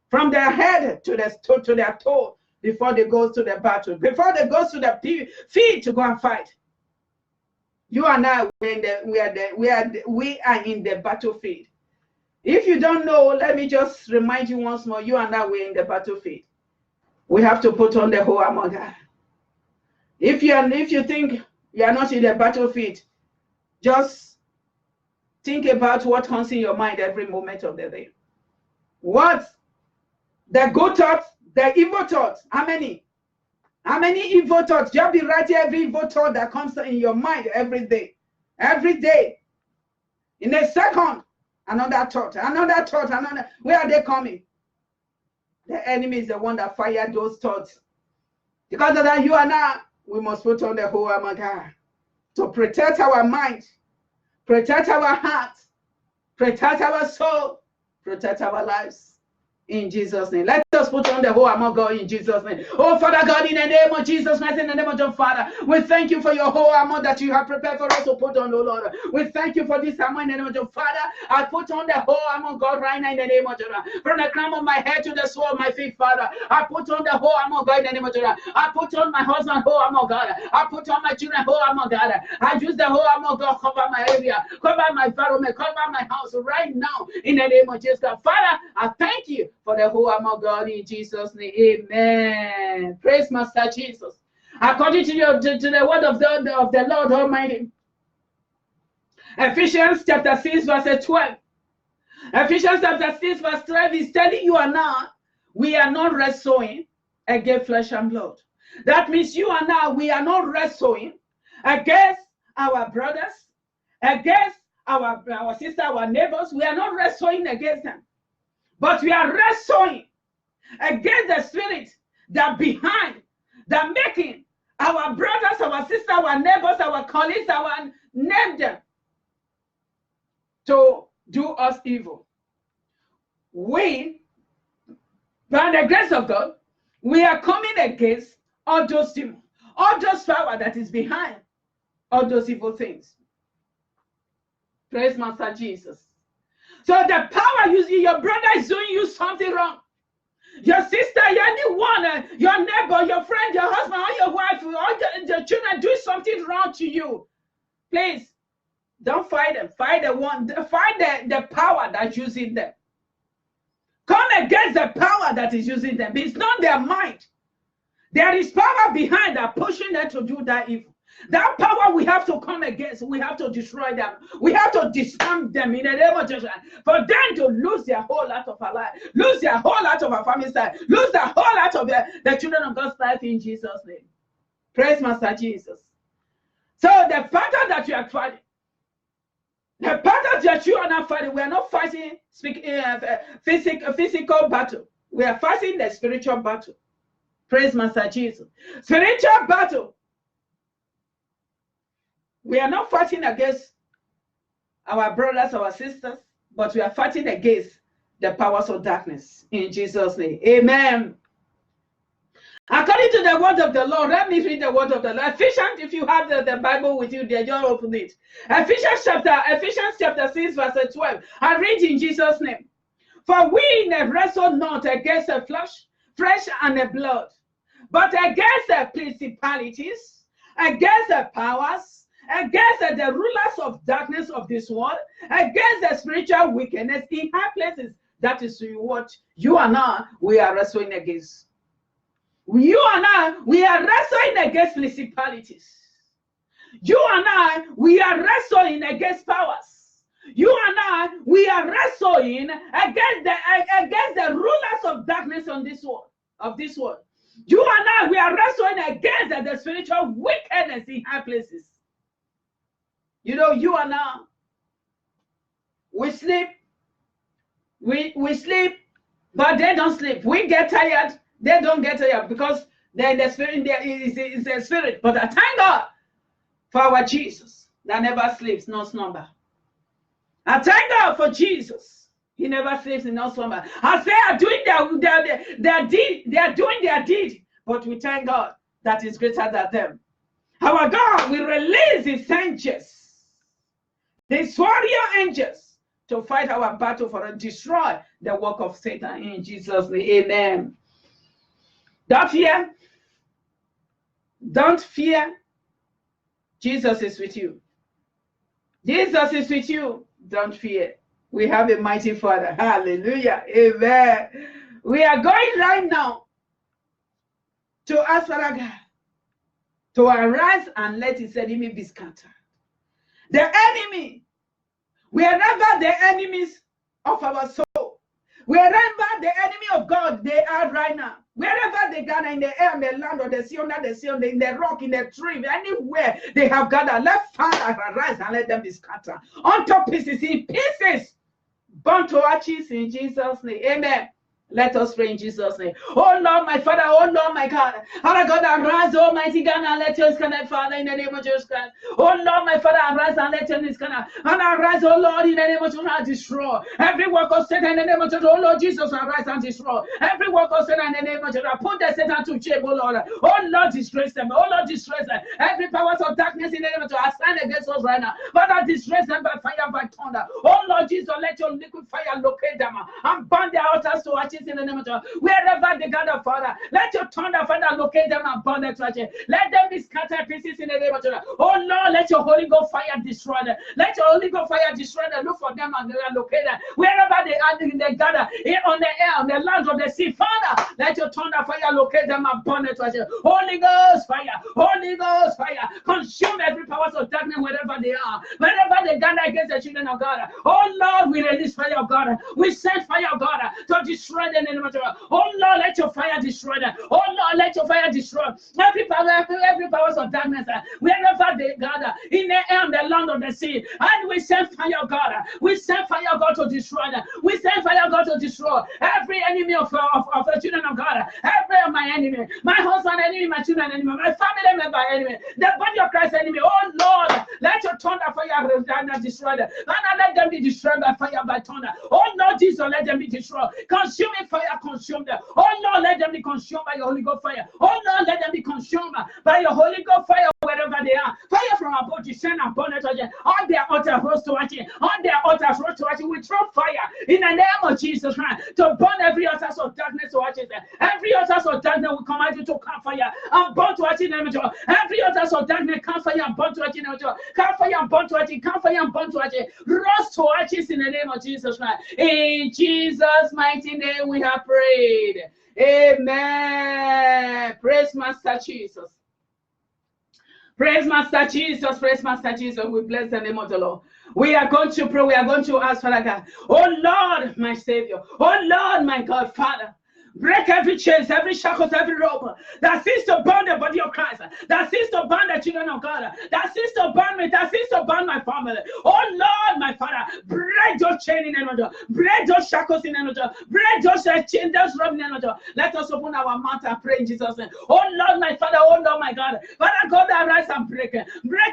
from their head to their toe, before they go to the battle, before they go to the field to go and fight. You and I, we are in the battlefield. If you don't know, let me just remind you once more, you and I, we're in the battlefield. We have to put on the whole armor God. If you think you are not in the battlefield, just think about what comes in your mind every moment of the day. What? The good thoughts, the evil thoughts. How many? How many evil thoughts? Just be writing every evil thought that comes in your mind every day. Every day. In a second, another thought, another. Where are they coming? The enemy is the one that fired those thoughts. Because of that, you and I, we must put on the whole armor God to protect our mind, protect our heart, protect our soul, protect our lives. In Jesus' name. Let us put on the whole armor of God in Jesus' name. Oh, Father God, in the name of Jesus Christ, in the name of your Father, we thank you for your whole armor that you have prepared for us to put on, oh Lord. We thank you for this armor in the name of your Father. I put on the whole armor of God right now in the name of Jesus. From the crown of my head to the sole of my feet, Father, I put on the whole armor of God in the name of Jesus. I put on my husband whole armor of God. I put on my children whole armor of God. I use the whole armor of God, cover my area, cover my environment, cover my house right now in the name of Jesus. Father, I thank you for the whole armor of God in Jesus' name. Amen. Praise Master Jesus. According to the word of the Lord Almighty. Ephesians chapter 6, verse 12. Ephesians chapter 6, verse 12 is telling you and I, we are not wrestling against flesh and blood. That means you and I, we are not wrestling against our brothers, against our sister, our neighbors. We are not wrestling against them. But we are wrestling against the spirit that behind, that making our brothers, our sisters, our neighbors, our colleagues, our name them to do us evil. We, by the grace of God, we are coming against all those demons, all those power that is behind all those evil things. Praise Master Jesus. So the power your brother is doing you something wrong. Your sister, anyone, your neighbor, your friend, your husband, or your wife, or your children do something wrong to you. Please, don't fight them. Fight the power that's using them. Come against the power that is using them. It's not their mind. There is power behind that pushing them to do that evil. That power we have to come against. We have to destroy them. We have to disarm them in the name of Jesus. For them to lose their whole lot of our life, lose their whole lot of our family's life, lose the whole lot of the children of God's life in Jesus' name. Praise Master Jesus. So the battle that you are fighting, the battle that you are not fighting, we are not fighting physical battle. We are fighting the spiritual battle. Praise Master Jesus. Spiritual battle. We are not fighting against our brothers, our sisters, but we are fighting against the powers of darkness. In Jesus' name. Amen. According to the word of the Lord, let me read the word of the Lord. Ephesians, if you have the Bible with you there, just open it. Ephesians chapter 6, verse 12. I read in Jesus' name. For we wrestle not against the flesh and the blood, but against the principalities, against the powers, against the rulers of darkness of this world, against the spiritual wickedness in high places. That is what you and I, we are wrestling against. You and I, we are wrestling against principalities. You and I, we are wrestling against powers. You and I, we are wrestling against the rulers of darkness on this world, of this world. You and I, we are wrestling against the spiritual wickedness in high places. You know, you and I, we sleep. We sleep, but they don't sleep. We get tired. They don't get tired because then the spirit there is a spirit. But I thank God for our Jesus that never sleeps, no slumber. I thank God for Jesus. He never sleeps in no slumber. As they are doing their deed, they are doing their deed. But we thank God that is greater than them. Our God will release his angels, his warrior angels, to fight our battle for and destroy the work of Satan in Jesus' name. Amen. Don't fear. Don't fear. Jesus is with you. Jesus is with you. Don't fear. We have a mighty Father. Hallelujah. Amen. We are going right now to ask for God to arise and let his enemy be scattered. The enemy, wherever the enemies of our soul, wherever the enemy of God they are right now, wherever they gather in the air, in the land, or the sea, under the sea, in the rock, in the tree, anywhere they have gathered, let fire arise and let them be scattered unto pieces, in pieces, burnt to ashes in Jesus' name. Amen. Let us pray in Jesus' name. Oh Lord, my Father, oh Lord, my God. Our God, arise, Almighty God, and let your scatter, Father, in the name of Jesus Christ. Oh Lord, my Father, arise and let your scatter. And arise, oh Lord, in the name of Jesus, and destroy every work of Satan in the name of Jesus. Oh Lord Jesus, arise and destroy every work of Satan in the name of Jesus. Put the Satan to shame, oh Lord. Oh Lord, disgrace them. Oh Lord, disgrace them. Every powers of darkness in the name of Jesus, I stand against us right now. Father, disgrace them by fire, by thunder. Oh Lord Jesus, let your liquid fire locate them and burn their altars to ashes in the name of Jesus. Wherever they gather, Father, let your thunder, Father, locate them and burn them to ashes. Let them be scattered pieces in the name of Jesus. Oh Lord, let your Holy Ghost fire destroy them. Let your Holy Ghost fire destroy them. Look for them and locate them. Wherever they are, they gather, on the air, on the land of the sea, Father, let your thunder fire locate them and burn them to ashes. Holy Ghost fire, Holy Ghost fire, consume every powers of darkness wherever they are, wherever they gather against the children of God. Oh Lord, we release fire of God. We send fire of God to destroy them in the name of Jesus. Oh Lord, let your fire destroy them. Oh Lord, let your fire destroy every powers of darkness wherever they gather, in the air, on the land of the sea. And we send fire of God. We send fire of God to destroy them. We send fire of God to destroy every enemy of the children of God. Every of my enemy, my husband enemy, my children enemy, my family member enemy, the body of Christ enemy. Oh Lord, let your thunder fire destroy them. And let them be destroyed by fire, by thunder. Oh Lord Jesus, let them be destroyed. Consuming fire, consume them. Oh Lord, let them be consumed by your Holy Ghost fire. Oh Lord, let them be consumed by your Holy Ghost fire wherever they are. Fire from above, descend and burn it again. On their altar, rose to watch it. On their altars, rose to watch it. We throw fire in the name of Jesus Christ to burn every altar of darkness to watch it. Every altar of darkness will command you to come fire and burn to watch it. Every altar of darkness, come fire and burn to watch it. Come fire and burn to watch it. Come fire and burn to watch it. Rose to watch it in the name of Jesus Christ. In Jesus' mighty name we have prayed. Amen. Praise Master Jesus. Praise Master Jesus. Praise Master Jesus. We bless the name of the Lord. We are going to pray. We are going to ask Father God. Oh Lord, my Savior. Oh Lord, my God, Father. Break every chains, every shackles, every rope that seems to bind the body of Christ, that seems to bind the children of God, that seems to bind me, that seems to bind my family. Oh Lord, my Father, break those chains in energy, break those shackles in energy, break those chains, those ropes in energy. Let us open our mouth and pray in Jesus' name. Oh Lord, my Father, oh Lord, my God, Father God, arise and break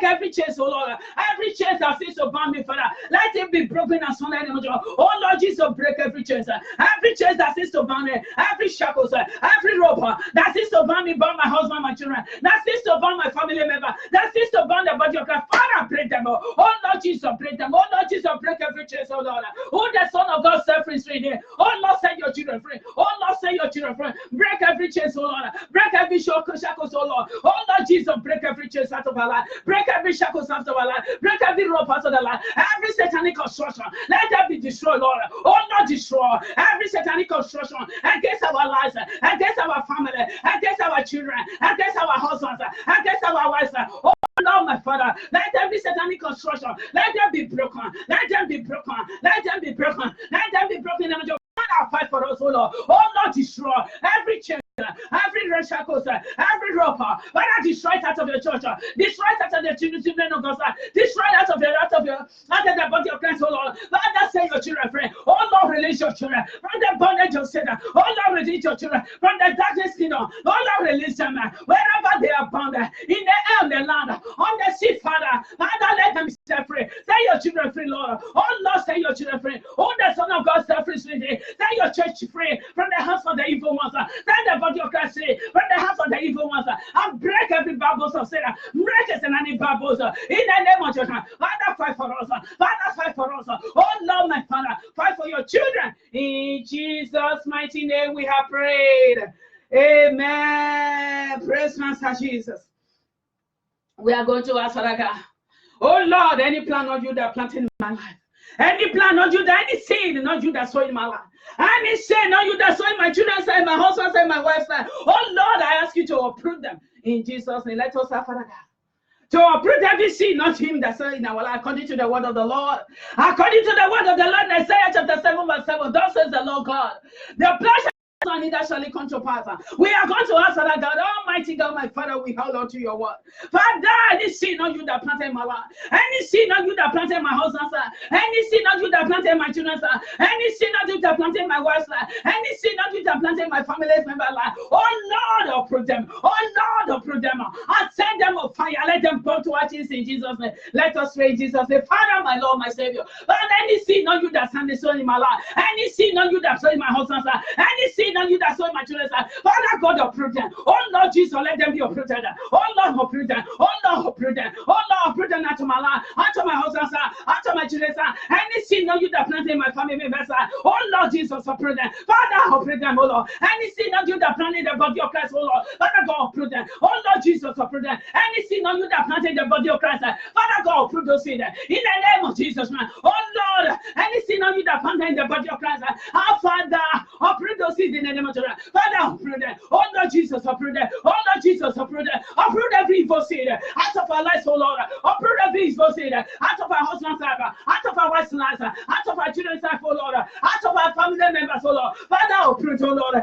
every chain, oh Lord, every chain that seems to bind me, Father, let it be broken and sundered in energy. Oh Lord Jesus, break every chain that seems to bind me. Every shackles, every rope that seems to bind me, bind my husband, my children, that seems to bind my family member, that seems to bind the body of Christ. Father, break them. Oh Lord Jesus, break them. Oh Lord Jesus, break every chain. Oh Lord, oh the Son of God set free here. Oh Lord, set your children free. Oh Lord, set your children free. Break every chain, oh Lord. Break every shackles, oh Lord. Oh Lord Jesus, break every chain out of our life. Break every shackles out of our life. Break every rope out of the life. Every satanic construction, let that be destroyed, Lord. Oh Lord, destroy every satanic construction against our lives, against our family, against our children, against our husbands, against our wives. Oh Lord, my Father, let every satanic construction, let them be broken, let them be broken, let them be broken, let them be broken. Father, fight for us, oh Lord. Oh Lord, destroy every chain, every red shackles, every rope. Father, destroy it out of your church, destroy it out of the children of God, destroy it out of the body of Christ, oh Lord. Father, save your children free. Oh Lord, release your children from the bondage of Satan. Oh Lord, release your children from the darkness kingdom. Oh Lord, release them wherever they are bound, in the air, on the land, on the sea, Father. Father, let them be set free. Set your children free, Lord. Oh Lord, set your children free. Oh, the Son of God, set free. Set your church free from the hands of the evil ones. Set the body of Christ free from the hands of the evil ones. And break every bubbles of Satan. Break us and any bubbles in the name of Jesus. Father, fight for us. Father, fight for us. Oh Lord, my Father, fight for your children. In Jesus' mighty name we have prayed. Amen. Praise Master Jesus. We are going to ask Father God. Oh Lord, any plan of you that planted in my life. Any plan, not you that any seed, not you that sow in my life. Any sin, not you that sow in my children's side, my husband's side, my wife's side. Oh Lord, I ask you to uproot them. In Jesus' name, let us have Father God. To uproot every seed, not him that sow in our life, according to the word of the Lord. According to the word of the Lord, Isaiah chapter 7, verse 7, thus says the Lord God. The pleasure and that shall come to pass. We are going to ask that God, Almighty God, my Father, we hold on to your word. Father, any sin on you that planted my life, any sin on you that planted my husband's life, any sin on you that planted my children's life, any sin on you that planted my wife's life, any sin on you that planted my family's member life. Oh Lord, uproot them. Oh Lord, uproot them. And send them on fire. Let them burn to ashes in Jesus' name. Let us pray in Jesus' name. Father, my Lord, my Savior. Father, any sin on you that standing so in my life, any sin on you that sow in my husband's life, any sin on you that sow in my children's life, Father God, uproot them. Oh Lord Jesus, let them be uprooted. Oh Lord, uproot them. Oh Lord, uproot them. Oh Lord, uproot them out of my life, out of my husband's life, out of my children's life. Any sin on you that planted in my family member's life, oh Lord Jesus, uproot them. Father, uproot them, oh Lord. Any sin on you that planted the body of Christ, oh Lord, Father God, uproot them. Oh Lord Jesus, uproot them. Any sin on you that planted the body of Christ, Father God, uproot those sin. In the name of Jesus, man. Oh Lord, any sin on you that planted in the body of Christ, our Father, uproot those sins in the name of Jesus. Father, uproot them. Oh Lord Jesus, uproot them. Oh Lord Jesus, uproot them. Uproot every evil sin out of our lives, oh Lord. Uproot every evil sin out of our husband's life, out of our wife's life, out of our children's life, oh Lord, out of our family members, oh Lord. Father, uproot, oh Lord.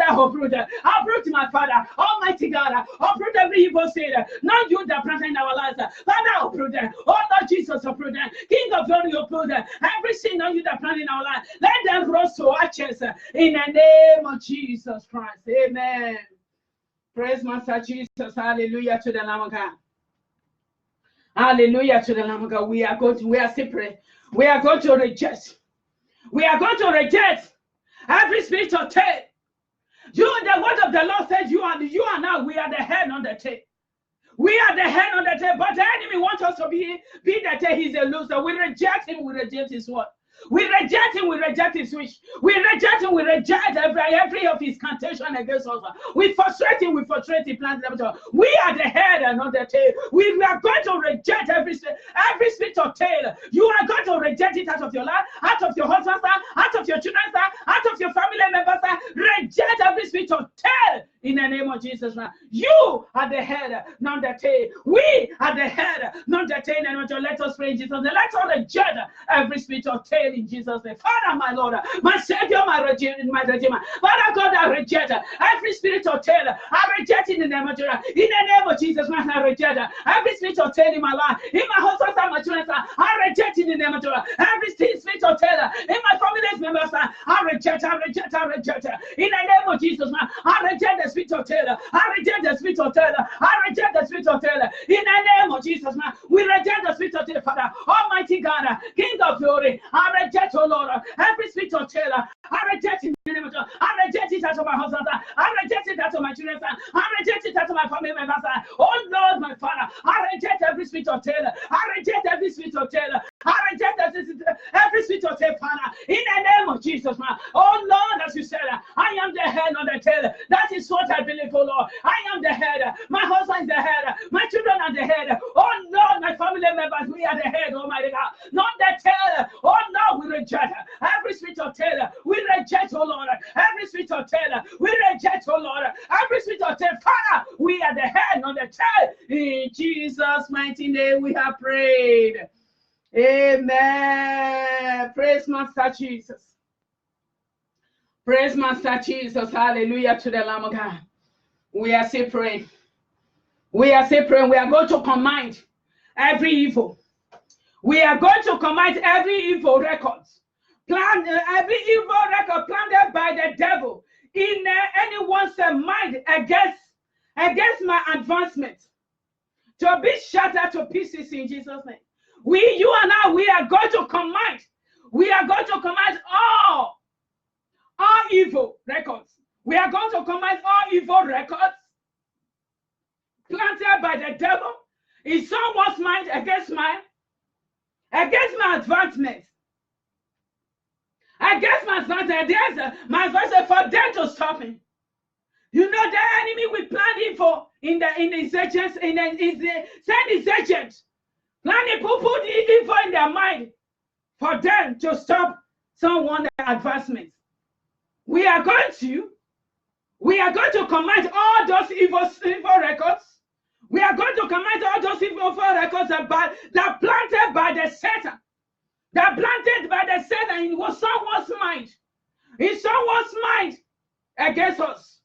Uproot, uproot, my Father, Almighty God, uproot every evil sin. Not you that present in our lives. Father, uproot them. Oh Lord Jesus, uproot them. King of glory, uproot them. Every sin on you that present in our lives, let them rose to ashes in the name of Jesus Christ. Amen. Praise Master Jesus. Hallelujah to the Lamb of God. Hallelujah to the Lamb of God. We are still praying. We are going to reject. We are going to reject every spirit of tail. You, the word of the Lord said, you are now, we are the head on the tail. We are the head on the tail, but the enemy wants us to be the tail. He's a loser. We reject him, we reject his word. We reject him, we reject his wish. We reject him, we reject every of his contention against us. We frustrate him, we frustrate his plans. We are the head and not the tail. We are going to reject every spirit of tail. You are going to reject it out of your life, out of your husband's life, out of your children's life, out of your family members' life. Reject every spirit of tail in the name of Jesus. You are the head, not the tail. We are the head, not the tail. And let us pray in Jesus' name. Let us reject every spirit of tail in Jesus' name. Father, my Lord, my Savior, my Redeemer. Father God, I reject every spirit of tail. I reject it in the name of Jesus. In the name of Jesus, I reject every spirit of tail in my life, in my husband and my children. I reject it in the name of Jesus. Every spirit of tail in my family's members, I reject. In the name of Jesus, I reject the spirit of tail. I reject the spirit of tail. I reject the spirit of tail. In the name of Jesus, we reject the spirit of tail, Father. Almighty God, King of glory, I reject, oh Lord, every spirit of tail. I reject it in the name of Jesus. I reject it out of my husband. I reject it out of my children. I reject it out of my family members. Oh Lord, my Father, I reject every spirit of tail. I reject every spirit of tail. I reject every spirit of tail, Father. In the name of Jesus, man. Oh Lord, as you said, I am the head, not the tail. That is what I believe, oh Lord. I am the head. My husband is the head. My children are the head. Oh Lord, my family members, we are the head, oh my God. Not the tail. Oh no, we reject every spirit of tail. We reject, oh Lord, every spirit of tail. We reject, oh Lord, every spirit of tail. Father, we are the head, not the tail. In Jesus' mighty name we have prayed. Amen. Praise Master Jesus. Praise Master Jesus. Hallelujah to the Lamb of God. We are still praying. We are still praying. We are going to command every evil. We are going to command every evil record. Every evil record planted by the devil in anyone's mind against my advancement to be shattered to pieces in Jesus' name. You and I, we are going to command. We are going to command all evil records. We are going to command all evil records planted by the devil in someone's mind against my advancement. Against my advancement. My advancement for them to stop me. You know the enemy we plan evil in the insurgents, send his agents. Planning put evil in their mind for them to stop someone's advancement. We are going to command all those evil records. We are going to command all those evil records that planted by the Satan. That planted by the Satan in someone's mind. In someone's mind against us.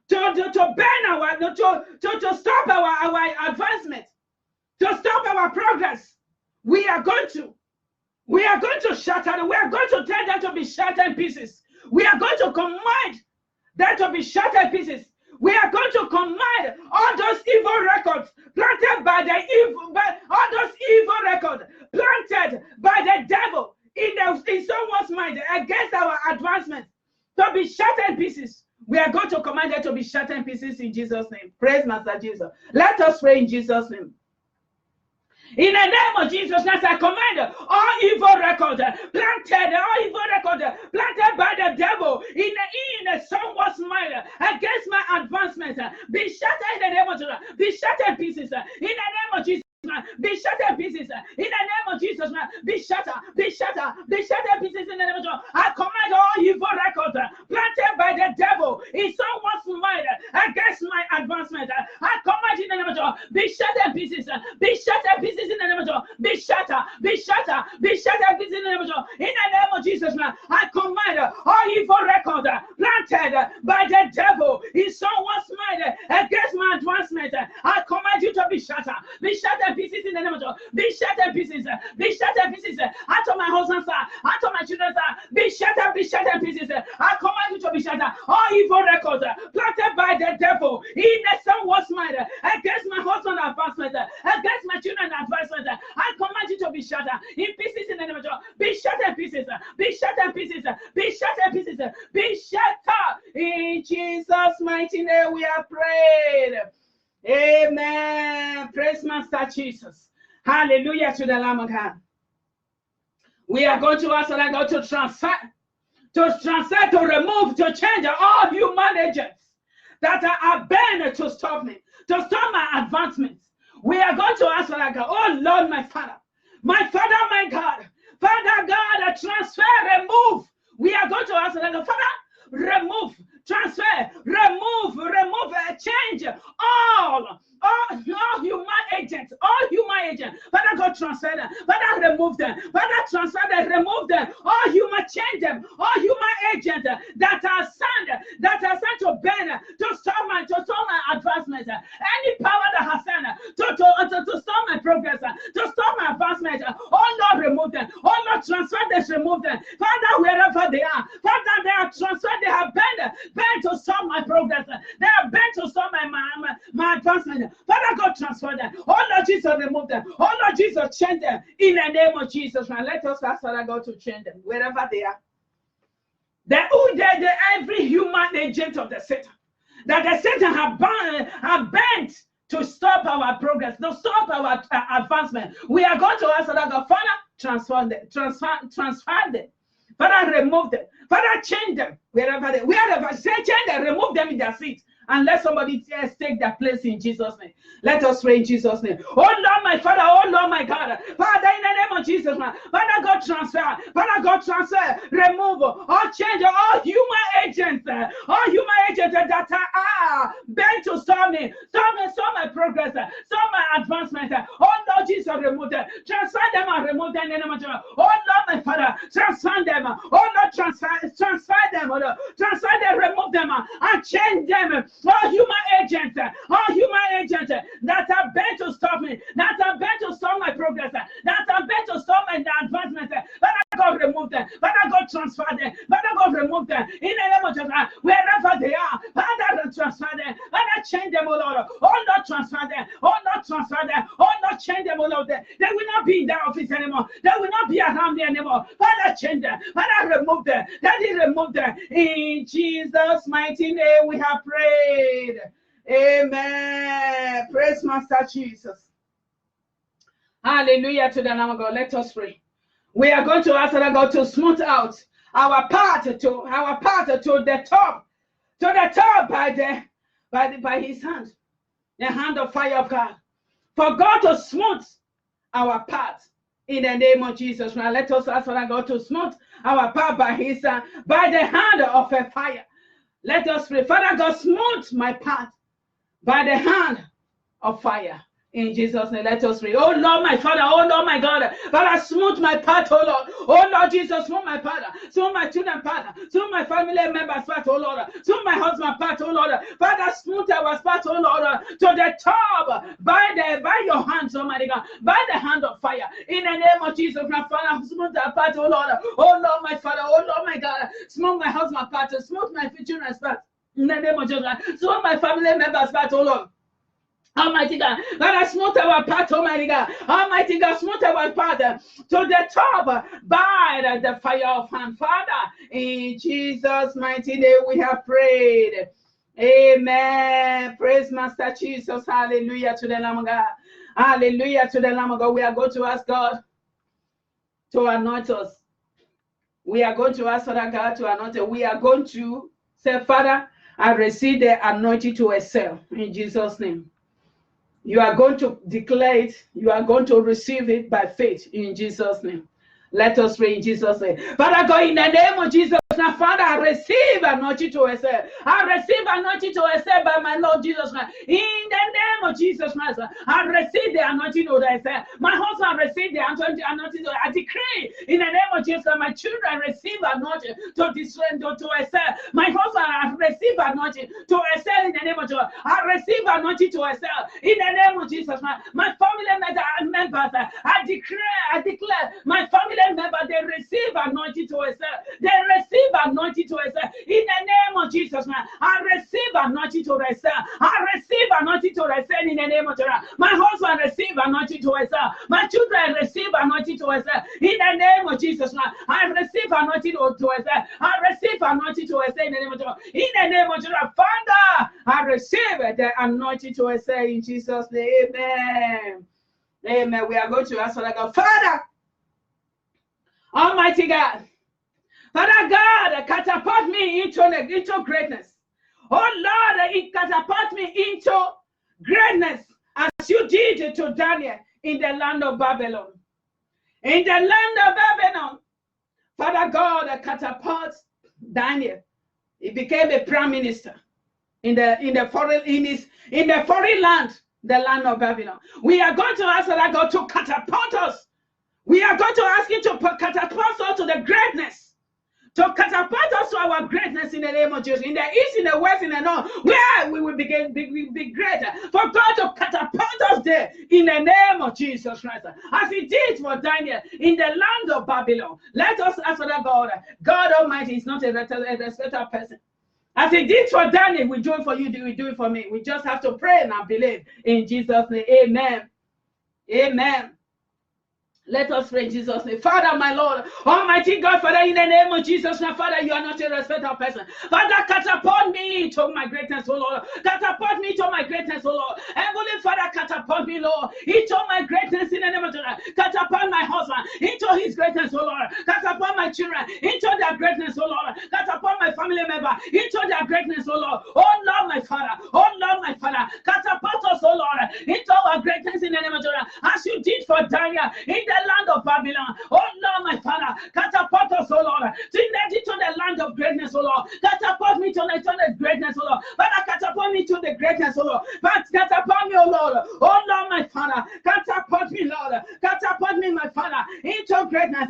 To burn to stop our advancement. To stop our progress. We are going to shatter them. We are going to tell them to be shattered in pieces. We are going to command them to be shattered in pieces. We are going to command all those evil records planted by the devil in someone's mind against our advancement to be shattered in pieces. We are going to command them to be shattered in pieces in Jesus' name. Praise Master Jesus. Let us pray in Jesus' name. In the name of Jesus Christ, I command all evil records planted by the devil in someone's mind against my advancement. Be shattered in the name of Jesus. Be shattered in pieces. In the name of Jesus. Be shattered in pieces in the name of Jesus. Be shattered in pieces in the name of Jesus. I command all evil records planted by the devil in someone's mind against my advancement. I command in the name of Jesus. Be shattered in pieces. Be shattered in pieces in the name of Jesus. Be shattered in pieces in the name of Jesus. In the name of Jesus, I command all evil records planted by the devil in someone's mind against my advancement. I command you to be shattered. Be shattered pieces in the name of Jesus. Be shattered pieces. Be shattered pieces. Out of my husband's side. Out of my children's side. Be shattered pieces. I command you to be shattered. All evil records planted by the devil in someone's mind against my husband's advancement, against my children's advancement. I command you to be shattered in pieces in the name of Jesus. Be shattered pieces. Be shattered pieces. Be shattered pieces. Be shattered. In Jesus' mighty name we are prayed. Amen. Praise Master Jesus. Hallelujah to the Lamb of God. We are going to ask God to transfer, to remove, to change all human agents that are bent to stop me, to stop my advancements. We are going to ask God, oh Lord, my Father, my God, Father God, transfer, remove. We are going to ask God, Father, remove, transfer, remove remove them. Father, transfer them, remove them. All human, change them. All human agents that are sent to burn, to stop my advancement. Any power that has sent to stop my progress, to stop my advancement. Oh Lord, remove them. Oh Lord, transfer them, remove them. Father, wherever they are, Father, they are transferred. They have bent to stop my progress. They are bent to stop my advancement. Father God, transfer them. Oh Lord Jesus, remove them. Oh Lord Jesus, change them in the name of Jesus. And let us ask Father God to change them wherever they are. Every human agent of the Satan, that the Satan have bent to stop our progress, to stop our advancement. We are going to ask Father God, Father, transfer them. Father, remove them. Father, change them wherever change them, remove them in their seat. And let somebody else take their place in Jesus' name. Let us pray in Jesus' name. Oh Lord, my Father, oh Lord, my God. Father, in the name of Jesus, man. Father God, transfer. Father God, transfer. Remove or change all human agents that are bent to stop me, stop my progress, stop my advancement. Oh Lord Jesus, remove them. Transfer them and remove them in the name of Jesus. Oh Lord, my Father, transfer them. Oh Lord, transfer them. Oh Lord, transfer them, remove them and change them. All human agents that are bent to stop me, that are bent to stop my progress, that are bent to stop my advancement. Father God, remove them. Father God, transfer them. Father God, remove them. In the name of Jesus, wherever they are, Father, transfer them. Father, change them, oh Lord. Oh Lord, transfer them. Oh Lord, transfer them. Oh Lord, change them, oh Lord. They will not be in their office anymore. They will not be around me anymore. Father, change them. Father, remove them. Daddy, remove them. In Jesus' mighty name, we have prayed. Amen. Praise Master Jesus. Hallelujah to the Lamb of God. Let us pray. We are going to ask God to smooth out our path to the top, by His hand, the hand of fire of God, for God to smooth our path in the name of Jesus. Now let us ask God to smooth our path by the hand of a fire. Let us pray. Father God, smooth my path by the hand of fire. In Jesus' name, let us pray. Oh Lord, my Father, oh Lord, my God, Father, smooth my path, oh Lord. Oh Lord Jesus, smooth my path, smooth my children's path, smooth my family members' path, oh Lord, smooth my husband's path, oh Lord. Father, smooth our path, oh Lord, to the top by your hands, Almighty God, by the hand of fire. In the name of Jesus, my Father, smooth our path, oh Lord. Oh Lord, my Father, oh Lord, my God, smooth my husband's path, smooth my children's path. In the name of Jesus, smooth my family members' path, oh Lord. Almighty God, Father, smooth our path, Almighty God. Almighty God, smooth our path to the top by the fire of hand. Father, in Jesus' mighty name we have prayed. Amen. Praise Master Jesus. Hallelujah to the Lamb of God. Hallelujah to the Lamb of God. We are going to ask God to anoint us. We are going to ask Father God to anoint us. We are going to say, Father, I receive the anointing to excel in Jesus' name. You are going to declare it. You are going to receive it by faith in Jesus' name. Let us pray in Jesus' name. Father God, in the name of Jesus, now, Father, I receive anointing to excel. I receive anointing to excel by my Lord Jesus Christ. In the name of Jesus Christ, I receive the anointing to excel. My husband receive the anointing to I decree in the name of Jesus, my children receive anointing to excel. My husband I receive anointing to excel in the name of Jesus. I receive anointing to excel in the name of Jesus Christ. My family members, I declare my family members, they receive anointing to excel. They receive anointing to excel in the name of Jesus. I receive anointing to excel. I receive anointing to excel in the name of Jesus. My husband receive anointing to excel. My children receive anointing to excel in the name of Jesus. I receive anointing to excel. I receive anointing to excel in the name of Jesus. In the name of Jesus, Father, I receive the anointing to excel in Jesus' name. Amen. Amen. We are going to ask Father God, Father, Almighty God, Father God, catapult me into greatness. Oh Lord, it catapult me into greatness as you did to Daniel in the land of Babylon. In the land of Babylon, Father God, catapult Daniel. He became a prime minister in the foreign land, the land of Babylon. We are going to ask Father God to catapult us We are going to ask him to catapult us to the greatness. To catapult us to our greatness in the name of Jesus. In the east, in the west, in the north, where we will be greater. For God to catapult us there in the name of Jesus Christ. As he did for Daniel in the land of Babylon. Let us ask for that God. God Almighty is not a respecter person. As he did for Daniel, we do it for you, we do it for me. We just have to pray and believe in Jesus' name. Amen. Amen. Let us pray in Jesus' name. Father, my Lord, Almighty God, Father, in the name of Jesus, my Father, you are not a respecter person. Father, catapult me to my greatness, oh Lord. Catapult me to my greatness, oh Lord. Heavenly Father, catapult me, Lord, into my greatness in the name of Jesus. Catapult my husband into his greatness, oh Lord. Catapult my children into their greatness, oh Lord. Catapult my family member into their greatness, oh Lord. Oh Lord, my Father. Oh Lord, my Father. Catapult us, oh Lord, into our greatness in the name of Jesus. As you did for Daniel in the land of Babylon. Oh Lord, my Father, catapult us, oh Lord, to the land of greatness, oh Lord. Catapult me to the greatness, oh Lord. Father, catapult me to the greatness, oh Lord. But catapult me, oh Lord. Oh Lord, my Father, catapult me, Lord. Catapult me, my Father, into greatness,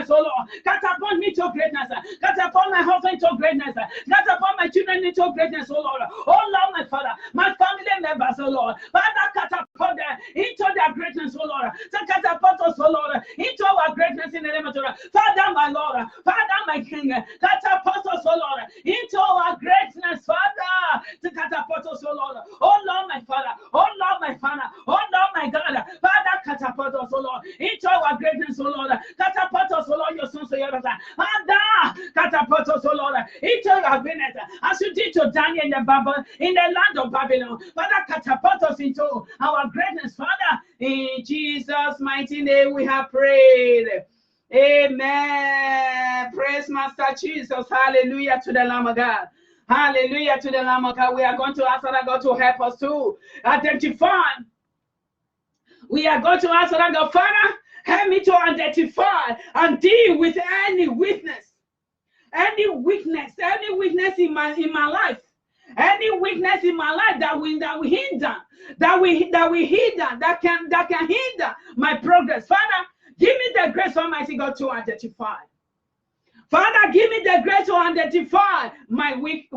oh Lord. Catapult me to greatness. Catapult my husband into greatness. Catapult my children into greatness, oh Lord. Oh Lord, my Father, my family members, oh Lord. Father, catapult them into their greatness, oh Lord. So catapult us, oh Lord, into our greatness in the name of Jesus. Father, my Lord, Father, my King, catapult us, oh Lord, into our greatness, Father, to catapult us, oh Lord. Oh Lord, my Father, oh Lord, my Father, oh Lord, my God, Father, catapult us, oh Lord, into our greatness, oh Lord. Catapult us, oh Lord, your sons, your daughters. Father, catapult us, oh Lord, into our greatness, as you did to Daniel in the land of Babylon. Father, catapult us into our greatness, Father. In Jesus' mighty name we have prayed. Amen. Praise Master Jesus. Hallelujah to the Lamb of God. Hallelujah to the Lamb of God. We are going to ask Father God to help us to identify. We are going to ask Father God, Father, help me to identify and deal with any weakness. Any weakness in my life. Any weakness in my life that can hinder my progress. Father, give me the grace, Almighty God, to identify. Father, give me the grace to identify my weakness.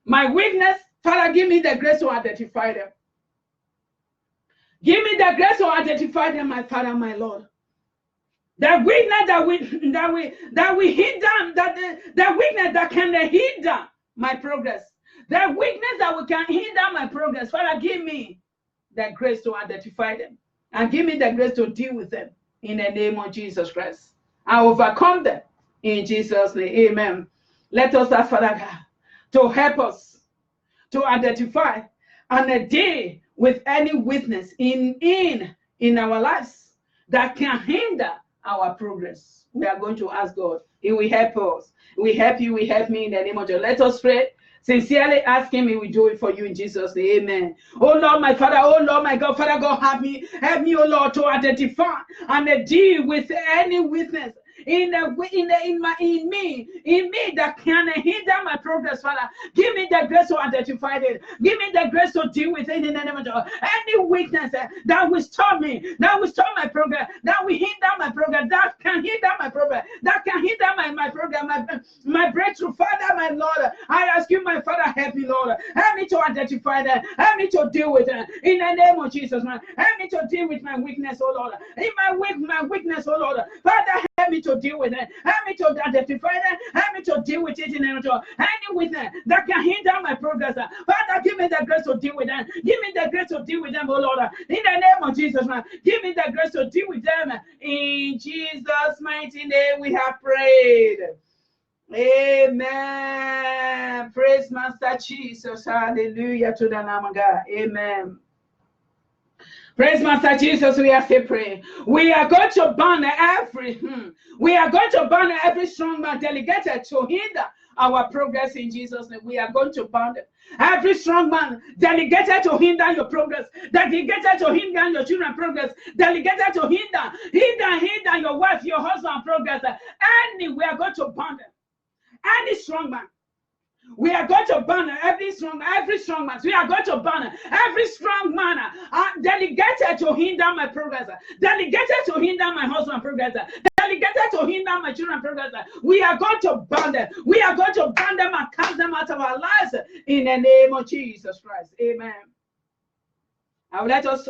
My weakness, Father, give me the grace to identify them. Give me the grace to identify them, my Father, my Lord. The weakness that we hinder, the weakness that can hinder my progress. The weakness that we can hinder my progress. Father, give me the grace to identify them. And give me the grace to deal with them in the name of Jesus Christ. I overcome them in Jesus' name. Amen. Let us ask Father God to help us to identify and deal with any weakness in our lives that can hinder our progress. We are going to ask God. He will help us. We help you. We help me in the name of Jesus. Let us pray. Sincerely ask him. He will do it for you in Jesus' name. Amen. Oh Lord, my Father. Oh Lord, my God. Father God, help me, oh Lord, to identify and deal with any weakness in me that can hinder my progress, Father. Give me the grace to identify it. Give me the grace to deal with it in the name of Jesus. Any weakness that will stop me, that will stop my progress, that will hinder my progress, that can hinder my progress, that can hinder my progress, my breakthrough, Father, my Lord. I ask you, my Father, help me, Lord. Help me to identify that. Help me to deal with it in the name of Jesus, man. Help me to deal with my weakness, oh Lord. In my weakness, oh Lord. Father, help me to deal with it. Help me to identify that. Help me to deal with it in any weakness that can hinder my progress. Father, give me the grace to deal with them. Give me the grace to deal with them, oh Lord. In the name of Jesus, man. Give me the grace to deal with them. In Jesus' mighty name we have prayed. Amen. Praise Master Jesus. Hallelujah to the Lamb of God. Amen. Praise Master Jesus, we are still praying. We are going to burn every strong man delegated to hinder our progress in Jesus' name. We are going to burn them. Every strong man delegated to hinder your progress, delegated to hinder your children's progress, delegated to hinder your wife, your husband progress. We are going to burn them. Any strong man We are going to burn every strong man. We are going to burn every strong man delegated to hinder my progress, delegated to hinder my husband's progress, delegated to hinder my children's progress. We are going to burn them. We are going to burn them and cast them out of our lives in the name of Jesus Christ. Amen. Let us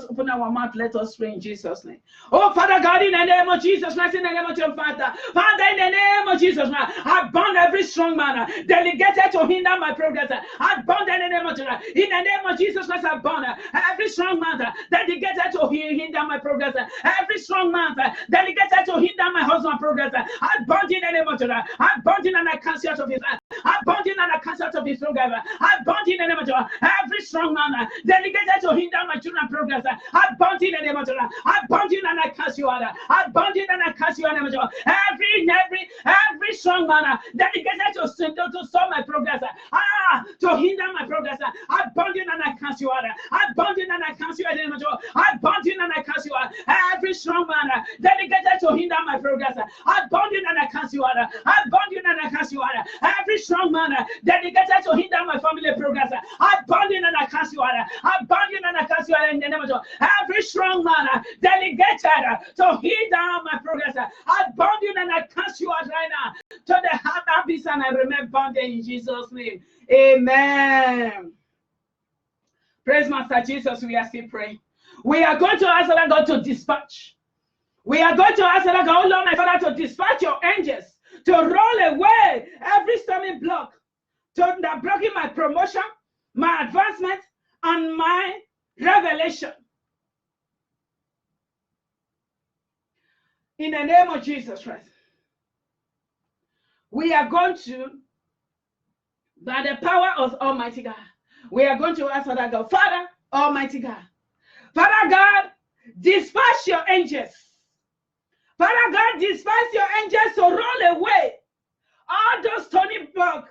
open our mouth. Let us pray in Jesus' name. Oh, Father God, in the name of Jesus Christ, in the name of your Father, in the name of Jesus Christ, I bound every strong man delegated to hinder my progress. I bound in the name of Jesus. In the name of Jesus Christ, I bound every strong man delegated to hinder my progress. Every strong man delegated to hinder my husband's progress. I bound in the name of Jesus. I bound in and I cancel out of his life. I bound in and I cancel out of his program. I bound in the name of Jesus. Every strong man delegated to hinder my children's progress. I bound in the name of Jesus. I bound in and I cast you out. I bound in and I cast you out. Every strong man dedicated to stop my progress. To hinder my progress. I bound in and I cast you out. I bound in and I cast you out. I bound in and I cast you out. Every strong man dedicated to hinder my progress. I bound in and I cast you out. I bound in and I cast you out. Every strong man dedicated to hinder my family progress. I bound in and I cast you out. I bound in and I cast you out in the name of Jesus. Every strong man delegated to hinder my progress. I bound in and I cast you out right now to the heart abyss, and I remain bound in Jesus' name. Amen. Praise Master Jesus. We are still praying. We are going to ask God to dispatch. We are going to ask God, oh Lord, my Father, to dispatch your angels to roll away every stumbling block that blocking my promotion, my advancement, and my revelation. In the name of Jesus Christ, we are going to, by the power of Almighty God, we are going to ask Father God, Father, Almighty God, Father God, dispatch your angels. Father God, dispatch your angels to roll away all those stony blocks,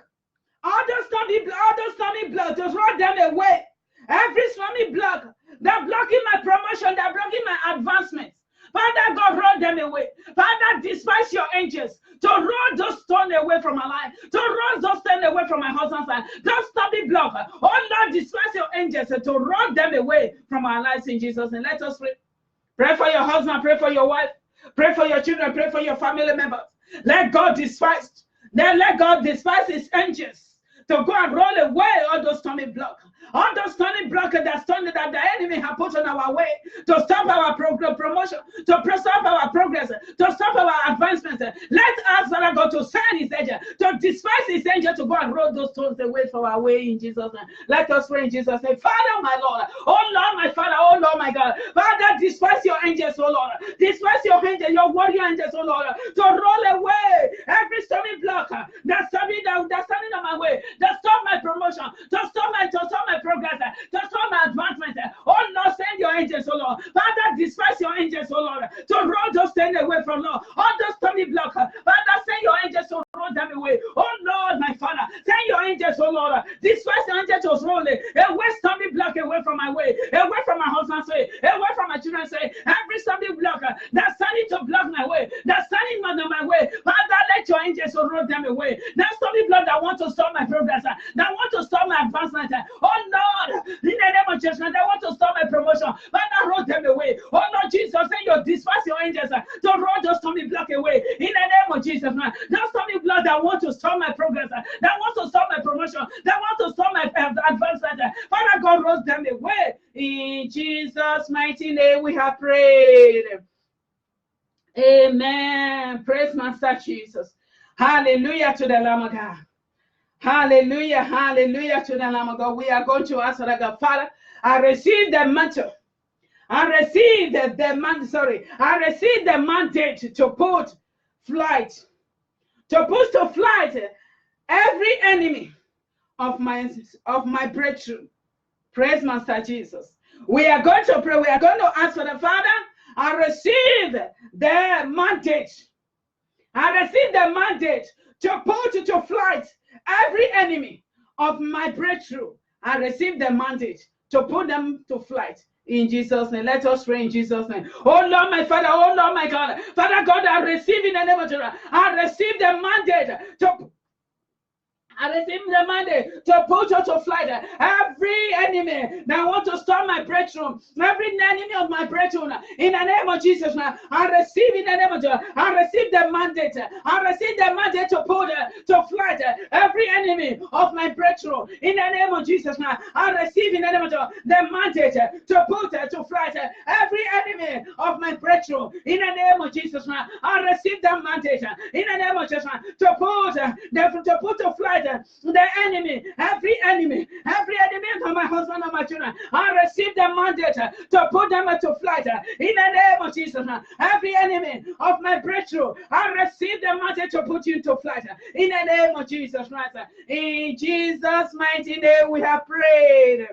all those stony blocks, to roll them away. Every stony block that blocking my promotion, that blocking my advancement. Father God, roll them away. Father, dispatch your angels to roll those stones away from my life, to roll those stones away from my husband's life. Don't stop the block. Oh Lord, dispatch your angels to roll them away from our lives in Jesus' name. Let us pray. Pray for your husband, pray for your wife, pray for your children, pray for your family members. Let God dispatch. Then let God dispatch his angels to go and roll away all those stony blocks. All those stony blocks that the enemy have put on our way to stop our promotion, to stop our progress, to stop our advancement. Let us, Father God, to send his angel, to dispatch his angel to go and roll those stones away from our way in Jesus' name. Let us pray in Jesus' name. Father, my Lord, oh Lord, my Father, oh Lord, my God. Father, dispatch your angels, oh Lord. Dispatch your angels, your warrior angels, oh Lord, to roll away every stony block that's standing on my way, that stop my promotion, to stop my progress, to stop my advancement. Oh Lord, send your angels, oh Lord. Father, dispatch your angels, oh Lord, to roll those things away from Lord. All those stony blocks, Father, send your angels to roll them away. Oh Lord, my Father, send your angels, oh Lord. Dispatch your angels to roll away stony block away from my way, away from my husband's way, away from my children's way. Every stony block that's standing to block my way, that's standing on my way. Father, let your angels roll them away. That stony block that want to stop my progress, that want to stop my advancement. Oh Lord, in the name of Jesus, that want to stop my promotion. Father, roll them away. Oh Lord Jesus, send your dispatch your angels to roll those stony block away. In the name of Jesus, that stony block that want to stop my progress, that want to stop my promotion, that want to stop my advancement. Father God, roll them away. In Jesus' mighty name, we have prayed. Amen. Praise Master Jesus. Hallelujah to the Lamb of God. Hallelujah, hallelujah to the Lamb of God. We are going to ask God, Father, I receive the mantle. I receive I receive the mandate to put to flight every enemy of my breakthrough. Praise Master Jesus. We are going to pray. We are going to ask for the Father. I receive the mandate. I receive the mandate to put to flight every enemy of my breakthrough. I receive the mandate to put them to flight. In Jesus' name, let us pray in Jesus' name. Oh Lord, my Father, oh Lord, my God. Father God, I receive in the name of Jesus. I receive the mandate to I receive the mandate to put you to flight. Every enemy that want to stop my breakthrough, every enemy of my breakthrough, in the name of Jesus, I receive in the name of Jesus. I receive the mandate. I receive the mandate to put to flight every enemy of my breakthrough. In the name of Jesus, I receive in the name of Jesus the mandate to put to flight every enemy of my breakthrough. In the name of Jesus, I receive the mandate. In the name of Jesus, to put to flight the enemy, every enemy of my husband and my children. I receive the mandate to put them to flight. In the name of Jesus, every enemy of my breakthrough, I receive the mandate to put you to flight. In the name of Jesus Christ. In Jesus' mighty name we have prayed.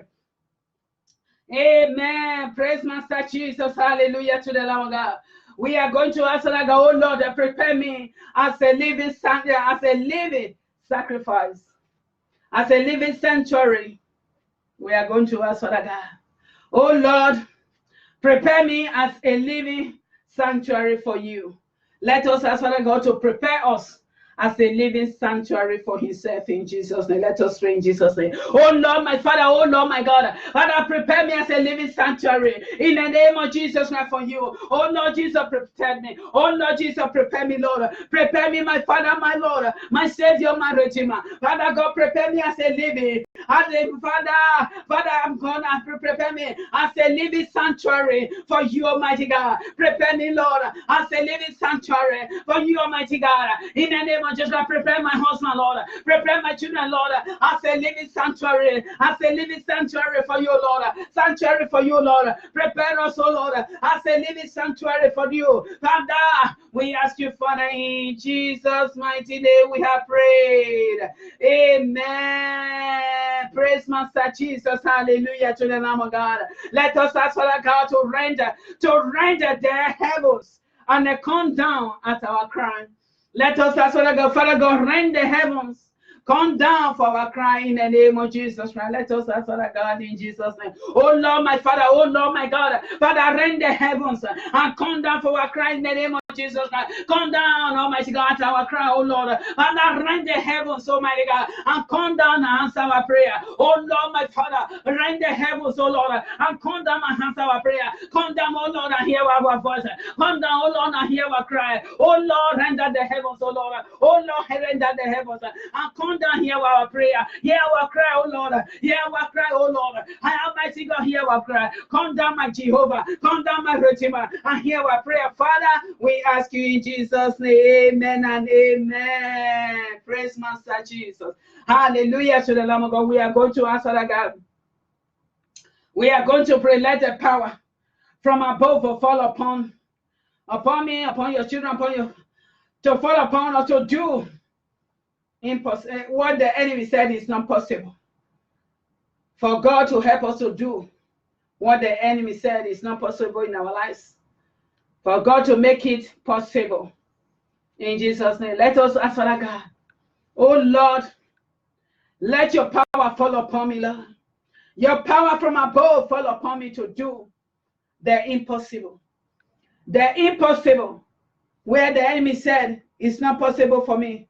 Amen. Praise Master Jesus. Hallelujah to the Lamb of God. We are going to ask God, oh Lord, prepare me as a living sacrifice, as a living sanctuary. We are going to ask God, oh Lord, prepare me as a living sanctuary for you. Let us ask God to prepare us as a living sanctuary for himself in Jesus' name. Let us pray in Jesus' name. Oh Lord, my Father, oh Lord, my God. Father, prepare me as a living sanctuary in the name of Jesus Christ for you. Oh Lord Jesus, prepare me. Oh Lord Jesus, prepare me, Lord. Prepare me, my Father, my Lord, my Savior, my Redeemer. Father God, prepare me as a living. Father, I'm gonna prepare me as a living sanctuary for you, Almighty God. Prepare me, Lord, as a living sanctuary for you, Almighty God. In the name of Jesus, prepare my husband, Lord. Prepare my children, Lord, as a living sanctuary, for you, Lord. Sanctuary for you, Lord. Prepare us, oh Lord, as a living sanctuary for you. Father, we ask you, Father, in Jesus' mighty name we have prayed. Amen. Praise Master Jesus. Hallelujah to the Lamb of God. Let us ask Father God to render the heavens and come down at our cry. Let us ask Father God, rend the heavens. Come down for our cry in the name of Jesus Christ. Let us ask Father God in Jesus' name. Oh Lord, my Father, oh Lord, my God. Father, rend the heavens and come down for our cry in the name of Jesus Christ. Come down, Almighty God, to our cry, oh Lord. Father, rend the heavens, Almighty God, and come down and answer our prayer. Oh Lord, my Father, rend the heavens, oh Lord, and come down and answer our prayer. Come down, oh Lord, and hear our voice. Come down, oh Lord, and hear our cry. Oh Lord, render the heavens, oh Lord. Oh Lord, render the heavens and come down, hear our prayer. Hear our cry, oh Lord. Hear our cry, oh Lord. I Almighty God, hear our cry. Come down, my Jehovah. Come down, my Redeemer, and hear our prayer. Father, we ask you in Jesus' name, amen and amen. Praise Master Jesus. Hallelujah to the Lamb of God. We are going to answer that God. We are going to pray, let the power from above fall upon me, upon your children, upon you, to fall upon us, to do what the enemy said is not possible. For God to help us to do what the enemy said is not possible in our lives. For God to make it possible. In Jesus' name, let us ask Father God. Oh Lord, let your power fall upon me, Lord. Your power from above fall upon me to do the impossible. The impossible, where the enemy said it's not possible for me.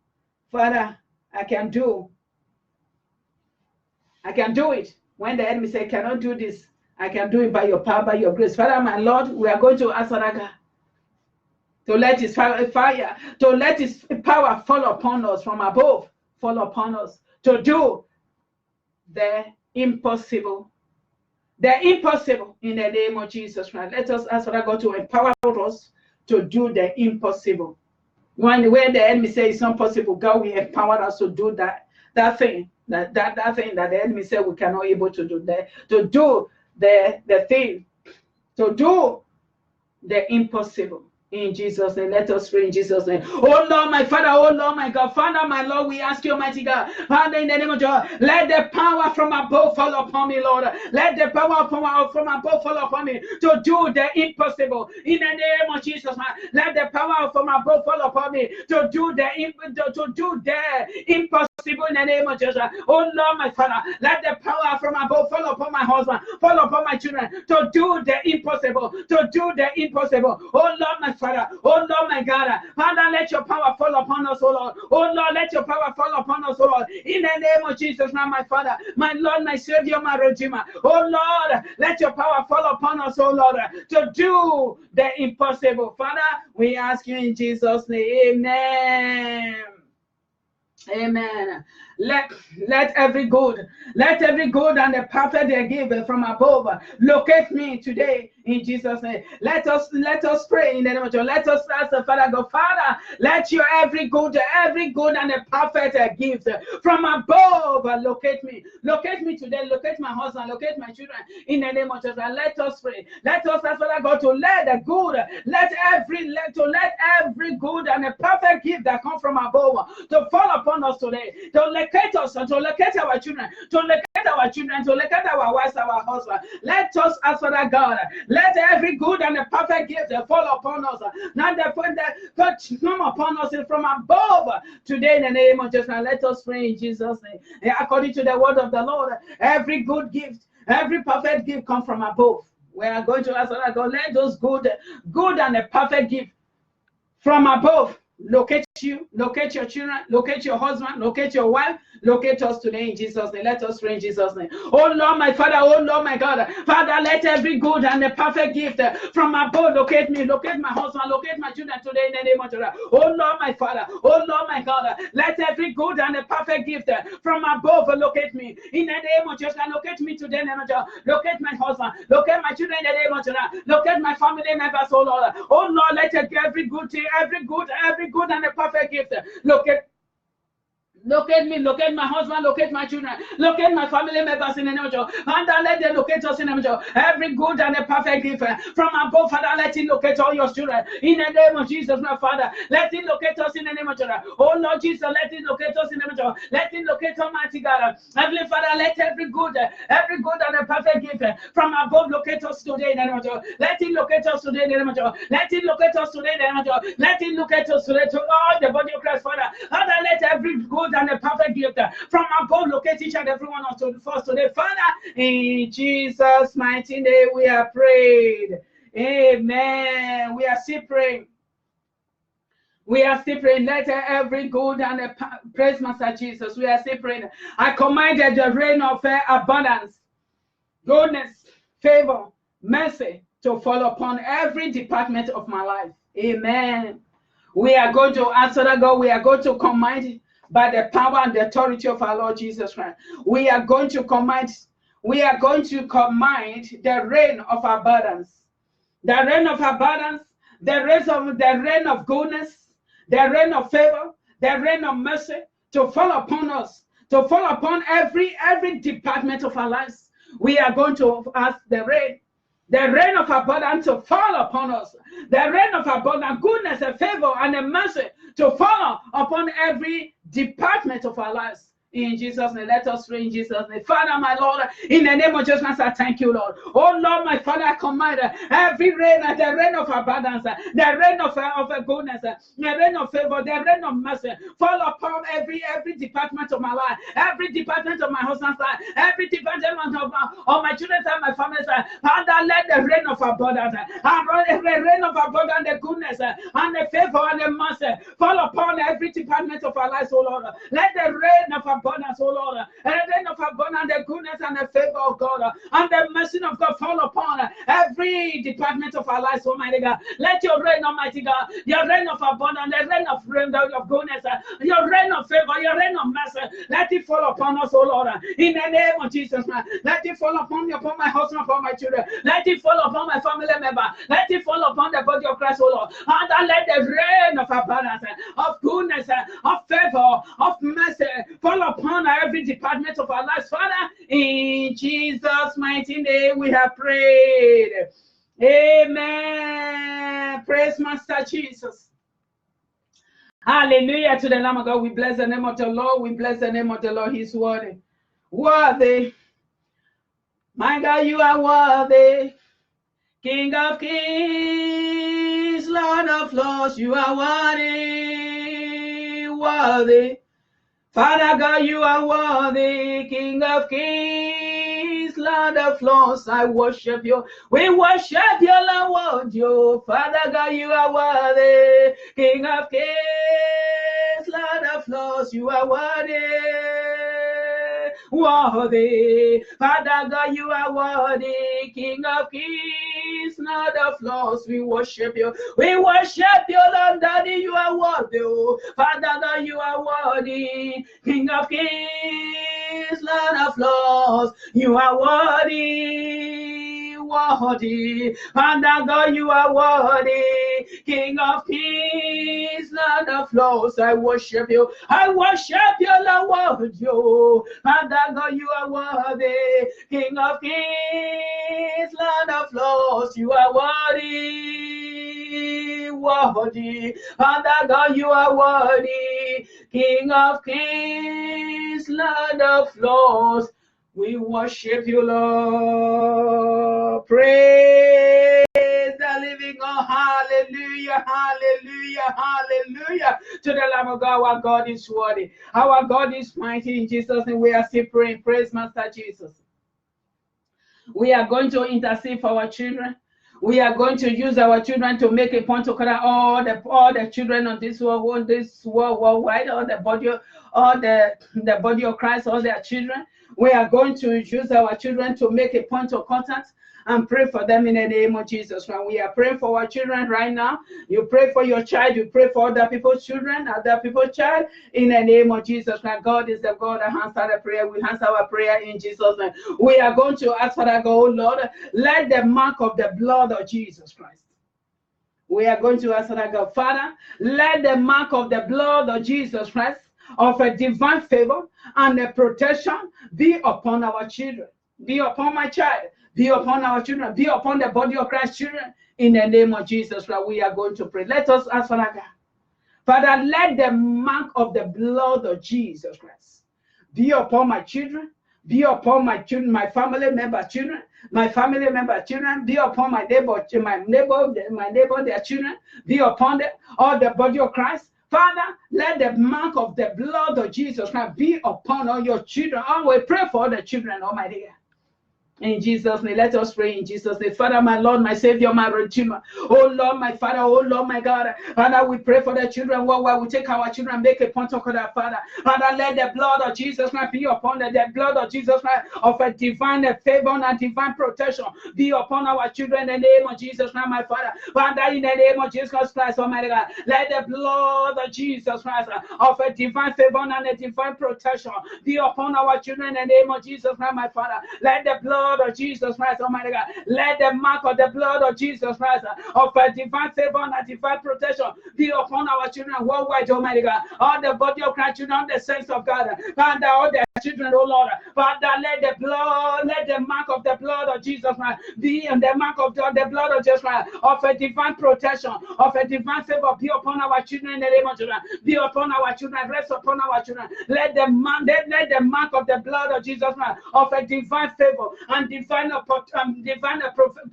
Father, I can do it. When the enemy said, cannot do this, I can do it by your power, by your grace. Father, my Lord, we are going to ask Father God to let his fire, to let his power fall upon us from above, fall upon us, to do the impossible. The impossible in the name of Jesus Christ. Let us ask Father God to empower us to do the impossible. When the enemy says it's not possible, God will empower us to do that thing that the enemy said we cannot able to do, to do the thing, to do the impossible. In Jesus' name, let us pray in Jesus' name. Oh Lord, my Father, oh Lord, my God, Father, my Lord, we ask you, Almighty God, Father, in the name of God, let the power from above fall upon me, Lord. Let the power from above fall upon me to do the impossible. In the name of Jesus, man, let the power from above fall upon me to do the impossible. impossible in the name of Jesus. Oh Lord, my Father, let the power from above fall upon my husband, fall upon my children, to do the impossible, to do the impossible. Oh Lord, my Father, oh Lord, my God, Father, let your power fall upon us, oh Lord. Oh Lord, let your power fall upon us, oh Lord. In the name of Jesus, now, my Father, my Lord, my Savior, my Redeemer. Oh Lord, let your power fall upon us, oh Lord, to do the impossible. Father, we ask you in Jesus' name. Amen. Amen. Let every good and the perfect gift from above locate me today in Jesus' name. Let us pray in the name of Jesus. Let us ask the Father God, Father, let your every good and the perfect gift from above locate me. Locate me today. Locate my husband. Locate my children in the name of Jesus. And let us pray. Let us ask Father God to let every good and the perfect gift that come from above to fall upon us today, to locate us, to locate our children, to locate our wives, our husbands. Let us ask for that God. Let every good and the perfect gift fall upon us. Now the point that come upon us from above today in the name of Jesus. And let us pray in Jesus' name. And according to the word of the Lord, every good gift, every perfect gift come from above. We are going to ask that God, let those good and the perfect gift from above locate you, locate your children, locate your husband, locate your wife, locate us today in Jesus' name. Let us pray in Jesus' name. Oh Lord, my Father, oh Lord, my God, Father, let every good and the perfect gift from above locate me, locate my husband, locate my children today in the name of Jesus. Oh Lord, my Father, oh Lord, my God, let every good and the perfect gift from above locate me in the name of Jesus. Locate me today in the name of Jesus. Locate my husband, locate my children in the name of Jesus. Locate my family members, oh Lord. Oh Lord, let every good thing, every good and the perfect gift locate me, locate my husband, locate my children, locate my family members in the name of Jesus. Father, let them locate us in the name of Jesus. Every good and a perfect gift from above, Father, let it locate all your children in the name of Jesus, my Father. Let it locate us in the name of Jesus. Oh Lord Jesus, let it locate us in the name of Jesus. Let it locate Almighty God. Heavenly Father, let every good and a perfect gift from above locate us today in the name of Jesus. Let it locate us today in the name of Jesus. Let it locate us today in the name of Jesus. Let it locate us today to all the body of Christ, Father. Father, let every good and a perfect gift from above locate each and every one of us today, Father. In Jesus' mighty name we are prayed. Amen. We are still praying. We are still praying. Let every good and a praise Master Jesus. We are still praying. I commanded the rain of abundance, goodness, favor, mercy to fall upon every department of my life. Amen. We are going to answer that God. We are going to command by the power and the authority of our Lord Jesus Christ. We are going to command the rain of abundance. The rain of abundance, the rain of goodness, the rain of favor, the rain of mercy to fall upon us, to fall upon every department of our lives. We are going to ask the rain of abundance to fall upon us. The rain of abundance, goodness and favor and the mercy to fall upon every department of our lives. In Jesus' name, let us pray in Jesus' name. Father, my Lord, in the name of Jesus Christ, I thank you, Lord. Oh, Lord, my Father, I command every rain, the rain of abundance, the rain of goodness, the rain of favor, the rain of mercy, fall upon every department of my life, every department of my husband's life, every department of my children's and my family's life. Father, let the rain of abundance, the rain of abundance, the goodness, and the favor and the mercy fall upon every department of our lives, oh Lord. Let the rain of abundance, oh Lord, and the rain of abundance, the goodness and the favor of God, and the mercy of God fall upon every department of our lives, Almighty God. Let your rain, Almighty God, your rain of abundance, the rain of goodness, your rain of favor, your rain of mercy, let it fall upon us, oh Lord, in the name of Jesus, man. Let it fall upon me, upon my husband, upon my children. Let it fall upon my family member. Let it fall upon the body of Christ, oh Lord. And let the rain of abundance, of goodness, of favor, of mercy fall upon every department of our lives, Father. In Jesus' mighty name we have prayed. Amen. Praise Master Jesus. Hallelujah to the Lamb of God. We bless the name of the Lord. We bless the name of the Lord. He's worthy. Worthy. My God, you are worthy. King of kings, Lord of lords, you are worthy. Worthy. Father God, you are worthy, King of kings, Lord of lords, I worship you. We worship you, Lord, you. Father God, you are worthy, King of kings, Lord of lords, you are worthy. Worthy, Father God, you are worthy, King of kings, Lord of lords, we worship you. We worship you, Lord Daddy, you are worthy. Father God, you are worthy, King of kings, Lord of lords, you are worthy, worthy. Father God, you are worthy, King of kings, Lord of lords, I worship you. I worship you, Lord, you. Father God, you are worthy, King of kings, Lord of lords, you are worthy, worthy. Father God, you are worthy, King of kings, Lord of lords, we worship you, Lord. Praise the living God. Hallelujah, hallelujah, hallelujah. To the Lamb of God, our God is worthy. Our God is mighty. In Jesus' name, we are still praying. Praise Master Jesus. We are going to intercede for our children. We are going to use our children to make a point to contact all the children of this world worldwide, all the body of Christ, all their children. We are going to use our children to make a point of contact and pray for them in the name of Jesus. When we are praying for our children right now, you pray for your child, you pray for other people's children, other people's child, in the name of Jesus. When God is the God that answers the prayer, we answer our prayer in Jesus' name. We are going to ask for that God, oh Lord, let the mark of the blood of Jesus Christ. We are going to ask for that God, Father, let the mark of the blood of Jesus Christ of a divine favor and a protection be upon our children, be upon my child, be upon our children, be upon the body of Christ children, in the name of Jesus Christ. We are going to pray. Let us ask for that God. Father, let the mark of the blood of Jesus Christ be upon my children, be upon my children, my family member children, my family member children, be upon my neighbor, their children, be upon them, all the body of Christ. Father, let the mark of the blood of Jesus Christ be upon all your children. And we pray for the children, Almighty God. In Jesus' name, let us pray in Jesus' name. Father, my Lord, my Savior, my Redeemer. Oh Lord, my Father, oh Lord, my God. Father, we pray for the children. While we take our children and make a point of contact, Father. Father, let the blood of Jesus Christ be upon them. The blood of Jesus Christ of a divine favor and divine protection be upon our children in the name of Jesus Christ, my Father. Father, in the name of Jesus Christ, Almighty God, let the blood of Jesus Christ of a divine favor and a divine protection be upon our children in the name of Jesus Christ, my Father. Let the blood of Jesus Christ, Almighty God, let the mark of the blood of Jesus Christ of a divine favor and a divine protection be upon our children worldwide, Almighty God. All the body of Christ children, the saints of God, Father, all the children, oh Lord, Father, let the mark of the blood of Jesus Christ be in the mark of the blood of Jesus Christ of a divine protection, of a divine favor be upon our children in the name of Jesus, be upon our children, rest upon our children. Let the mark of the blood of Jesus Christ of a divine favor and divine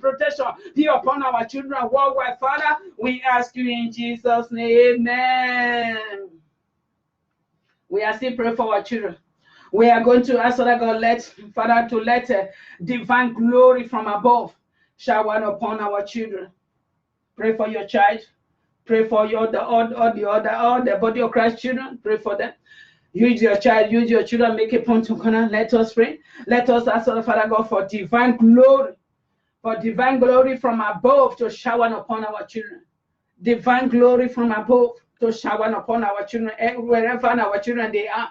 protection be upon our children worldwide. Father, we ask you in Jesus' name, amen. We are still praying for our children. We are going to ask Father God, let divine glory from above shower upon our children. Pray for your child. Pray for all the body of Christ children. Pray for them. Use your child, use your children, make a point to corner. Let us pray. Let us ask Father God for divine glory from above to shower upon our children. Divine glory from above to shower upon our children, wherever our children they are.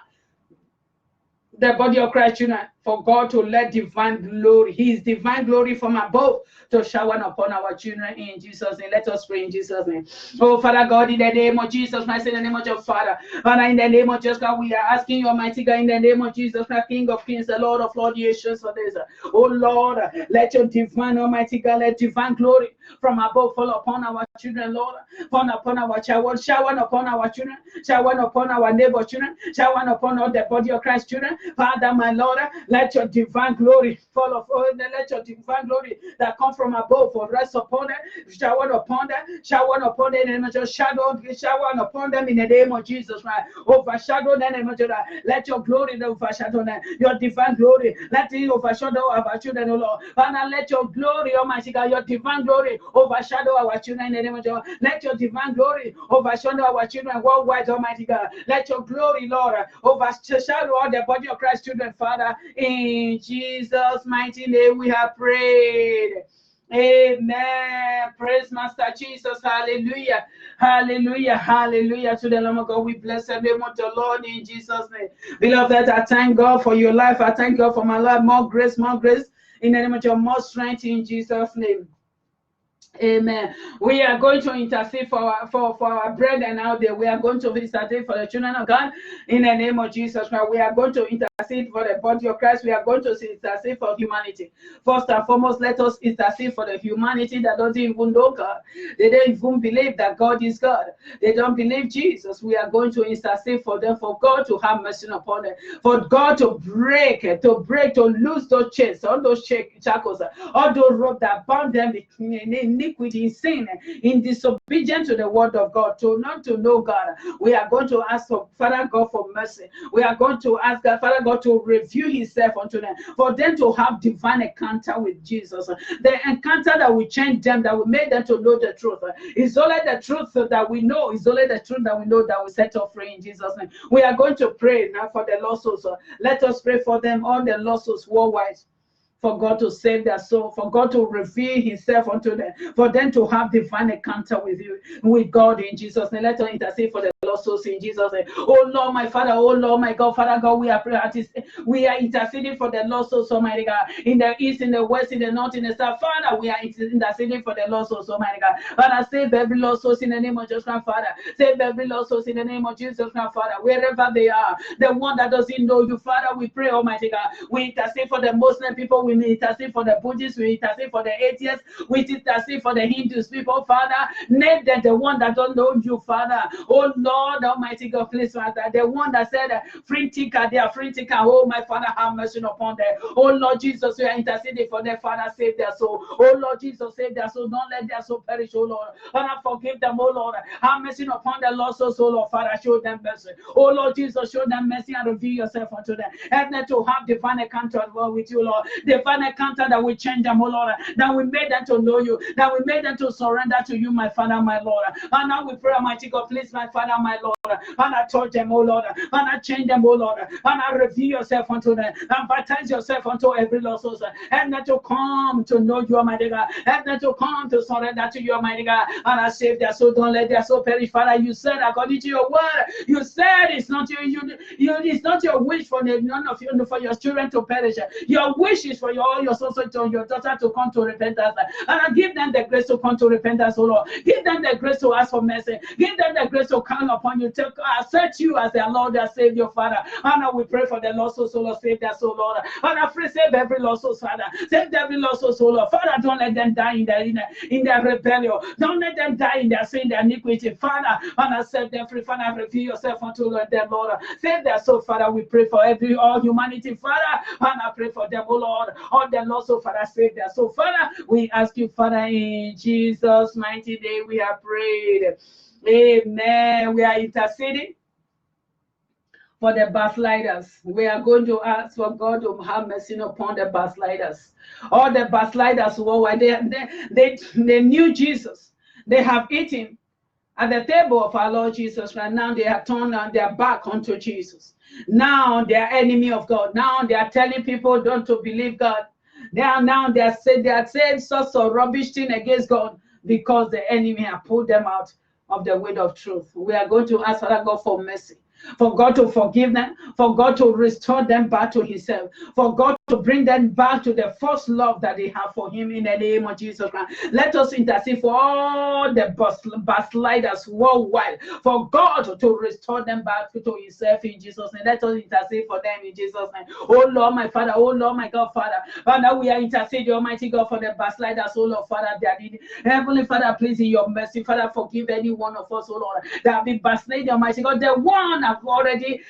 The body of Christ children, for God to let divine glory, His divine glory from above to shower upon our children in Jesus' name. Let us pray in Jesus' name. Oh, Father God, in the name of Jesus Christ, in the name of your Father, Father, in the name of Jesus God, we are asking you, Almighty God, in the name of Jesus Christ, King of Kings, the Lord of Lords, Yeshua, for this. Oh Lord, let your divine, Almighty God, let divine glory from above fall upon our children, Lord, fall upon our child, shower upon our children, shower upon our neighbor children, shower upon all the body of Christ children. Father, my Lord, Let your divine glory fall of let your divine glory that come from above for rest upon them, shower upon them, shower upon them, and just shower upon them in the name of Jesus, right? Overshadow them, and let your glory overshadow them, your divine glory, let it overshadow our children, O Lord. And let your glory, Almighty God, your divine glory overshadow our children in the name of Jesus. Let your divine glory overshadow our children worldwide, Almighty God. Let your glory, Lord, overshadow all the body of Christ children, Father. In Jesus' mighty name we have prayed. Amen. Praise Master Jesus. Hallelujah. Hallelujah. Hallelujah. To the Lamb of God, we bless the name of the Lord in Jesus' name. Beloved, I thank God for your life. I thank God for my life. More grace, more grace. In the name of your more strength in Jesus' name. Amen. We are going to intercede for our brethren out there. We are going to intercede for the children of God in the name of Jesus Christ. We are going to intercede for the body of Christ. We are going to intercede for humanity. First and foremost, let us intercede for the humanity that doesn't even know God. They don't even believe that God is God. They don't believe Jesus. We are going to intercede for them, for God to have mercy upon them, for God to break, to lose those chains, all those shackles, all those ropes that bound them in iniquity, in sin, in disobedience to the word of God, not to know God. We are going to ask for Father God for mercy. We are going to ask God, Father God, to reveal himself unto them, for them to have divine encounter with Jesus. The encounter that will change them, that will make them to know the truth. It's only the truth that we know. It's only the truth that we know that will set us free in Jesus' name. We are going to pray now for the lost souls. Let us pray for them, all the lost souls worldwide, for God to save their soul, for God to reveal himself unto them, for them to have divine encounter with you, with God in Jesus' name. Let us intercede for the lost souls in Jesus' name. Oh Lord, my Father, oh Lord, my God, Father God, we are interceding for the lost souls, Almighty God, in the east, in the west, in the north, in the south. Father, we are interceding for the lost souls, Almighty God. Father, save every lost soul in the name of Jesus Christ, Father. Save every lost soul in the name of Jesus Christ, Father, wherever they are. The one that doesn't know you, Father, we pray, Almighty God. We intercede for the Muslim people. We intercede for the Buddhists. We intercede for the atheists. We intercede for the Hindus people, Father. Name them, the one that don't know you, Father. Oh Lord Almighty God, please, Father. The one that said, free thinker, they are free thinker. Oh my Father, have mercy upon them. Oh Lord Jesus, we are interceding for them, Father. Save their soul. Oh Lord Jesus, save their soul. Don't let their soul perish, oh Lord. Father, forgive them, oh Lord. Have mercy upon the lost souls, oh Lord. Father, show them mercy. Oh Lord Jesus, show them mercy and reveal yourself unto them. Help them to have divine encounter with you, Lord. Divine encounter that will change them, oh Lord. That will make them to know you. That will make them to surrender to you, my Father, my Lord. And now we pray, Almighty God, please, my Father, my Lord. And I touch them, oh Lord. And I change them, oh Lord. And I reveal yourself unto them. And baptize yourself unto every lost soul. Help them to come to know you, Almighty God. Help them to come to surrender to you, Almighty God. And I save their soul. Don't let their soul perish, Father. You said, according to your word, you said it's not it's not your wish for none of you, for your children to perish. Your wish is for your son, your daughter to come to repentance. And I give them the grace to come to repentance, oh Lord. Give them the grace to ask for mercy. Give them the grace to call upon you, to accept you as their Lord, their Savior, Father. And now we pray for the lost souls, Lord. Save their soul, Lord. And I pray, save every lost soul, Father. Save every lost soul, Lord. Father, don't let them die in their rebellion. Don't let them die in their sin, their iniquity, Father. And I set them free, Father. Reveal yourself unto them, Lord. Save their soul, Father. We pray for all humanity, Father. And I pray for them, oh Lord. All the lost soul, Father, save their soul, Father. We ask you, Father, in Jesus' mighty name we have prayed. Amen. We are interceding for the backsliders. We are going to ask for God to have mercy upon the backsliders. All the backsliders, they knew Jesus. They have eaten at the table of our Lord Jesus, right now they have turned their back onto Jesus. Now they are enemy of God. Now they are telling people don't to believe God. They are saying such a rubbish thing against God because the enemy have pulled them out of the way of truth. We are going to ask Father God for mercy, for God to forgive them, for God to restore them back to himself, for God to bring them back to the first love that they have for him in the name of Jesus Christ. Let us intercede for all the backsliders worldwide, for God to restore them back to himself in Jesus' name. Let us intercede for them in Jesus' name. Oh Lord, my Father, oh Lord, my God, Father. Father, we are interceding, Almighty God, for the backsliders, oh Lord, Father, Daddy. Heavenly Father, please in your mercy, Father, forgive any one of us, oh Lord, that have been backsliding, Almighty God, the one have already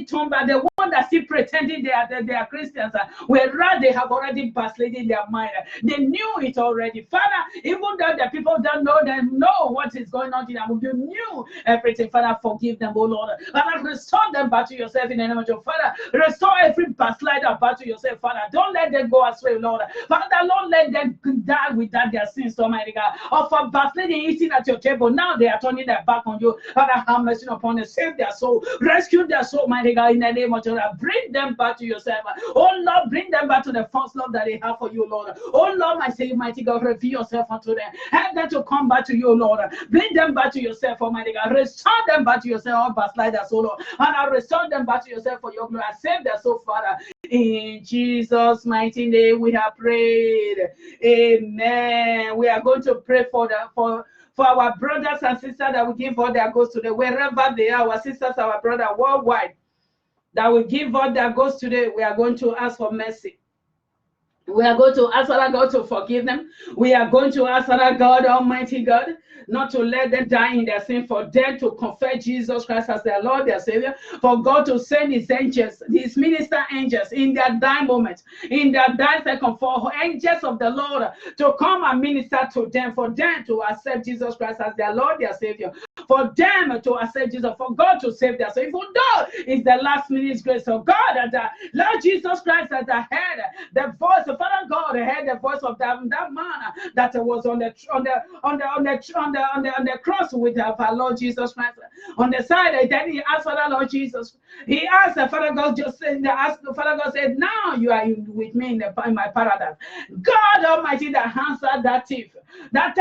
turned back. The one that still pretending they are Christians, whereas they have already backslidden their mind. They knew it already. Father, even though the people don't know, they know what is going on in them. You knew everything. Father, forgive them, oh Lord. Father, restore them back to yourself in the name of your Father. Restore every backslider back to yourself, Father. Don't let them go astray, Lord. Father, don't let them die without their sins, Almighty God. Or for backsliding, eating at your table. Now they are turning their back on you. Father, have mercy upon them. Save their soul. Rescue their soul, mighty God, in the name of Jesus. Bring them back to yourself. Oh Lord, bring them back to the first love that they have for you, Lord. Oh Lord, my Savior, mighty God, reveal yourself unto them. Help them to come back to you, Lord. Bring them back to yourself, Almighty God. Restore them back to yourself, all backsliders, oh Lord. And I restore them back to yourself for your glory. I save their soul, Father. In Jesus' mighty name, we have prayed. Amen. We are going to pray for our brothers and sisters that will give all their ghosts today, wherever they are, our sisters, our brother, worldwide, that will give all their ghosts today. We are going to ask for mercy. We are going to ask our God to forgive them. We are going to ask our God, Almighty God, not to let them die in their sin, for them to confess Jesus Christ as their Lord, their Savior, for God to send his angels, his minister angels, in their dying moment, in their dying second, for angels of the Lord to come and minister to them, for them to accept Jesus Christ as their Lord, their Savior, for them to accept Jesus, for God to save them. So even though it's the last minute grace of God, and Lord Jesus Christ has heard the voice of Father God, heard the voice of that man that was on the cross with our Lord Jesus Christ on the side. And then he asked Father Lord Jesus. He asked Father God, just asked Father God, said, now you are with me in my paradise. God Almighty that answered that thief. That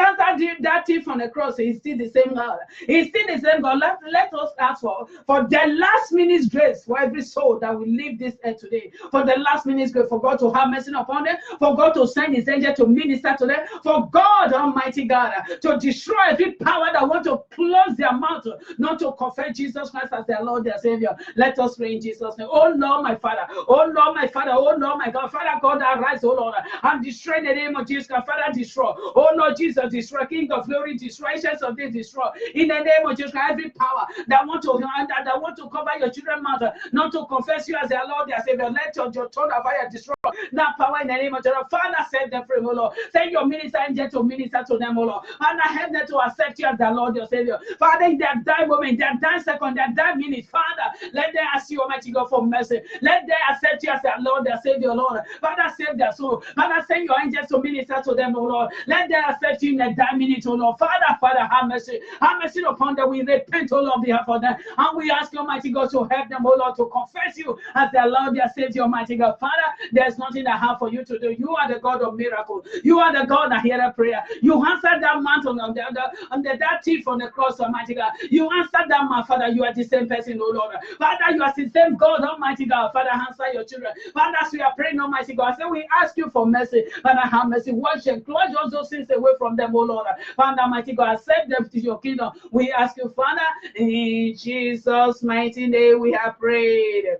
thief on the cross is still the same God. He's still the same God. Let us ask for the last minute's grace for every soul that will leave this earth today. For the last minute's grace, for God to have mercy upon them, for God to send his angel to minister to them, for God Almighty God to destroy every power that want to close their mouth, not to confess Jesus Christ as their Lord, their Savior. Let us pray in Jesus' name. Oh Lord, my Father. Oh Lord, my Father. Oh Lord, my God. Father God, arise, oh Lord, and destroy in the name of Jesus. Father, destroy. Oh Lord Jesus, destroy. King of glory, destroy. Agents of this, destroy. In the name of Jesus, every power that want to cover your children's mouth, not to confess you as their Lord, their Savior. Let your tongue of fire destroy that power in the name of Jesus. Father, set them free, oh Lord. Send your minister angel to minister to them, oh Lord. And help them to accept you as their Lord, your Savior. Father, in their dying moment, their dying second, their dying minute, Father, let them ask you, Almighty God, for mercy. Let them accept you as their Lord, their Savior, Lord. Father, save their soul. Father, send your angels to minister to them, oh Lord. Let them accept you in their dying minute, oh Lord. Father, have mercy. Have mercy upon them. We repent, oh Lord, on behalf of them. And we ask you, Almighty God, to help them, oh Lord, to confess you as their Lord, their Savior, Almighty God. Father, there's nothing I have for you to do. You are the God of miracles. You are the God that hears prayer. You answered that man on that thief on the cross, Almighty God. You answered that man, Father. You are the same person, oh Lord. Father, you are the same God, Almighty God. Father, answer your children. Father, as we are praying, Almighty God, so we ask you for mercy. Father, have mercy. Wash and cleanse all those sins away from them, oh Lord. Father, Almighty God, accept them to your kingdom. We ask you, Father, in Jesus' mighty name we have prayed.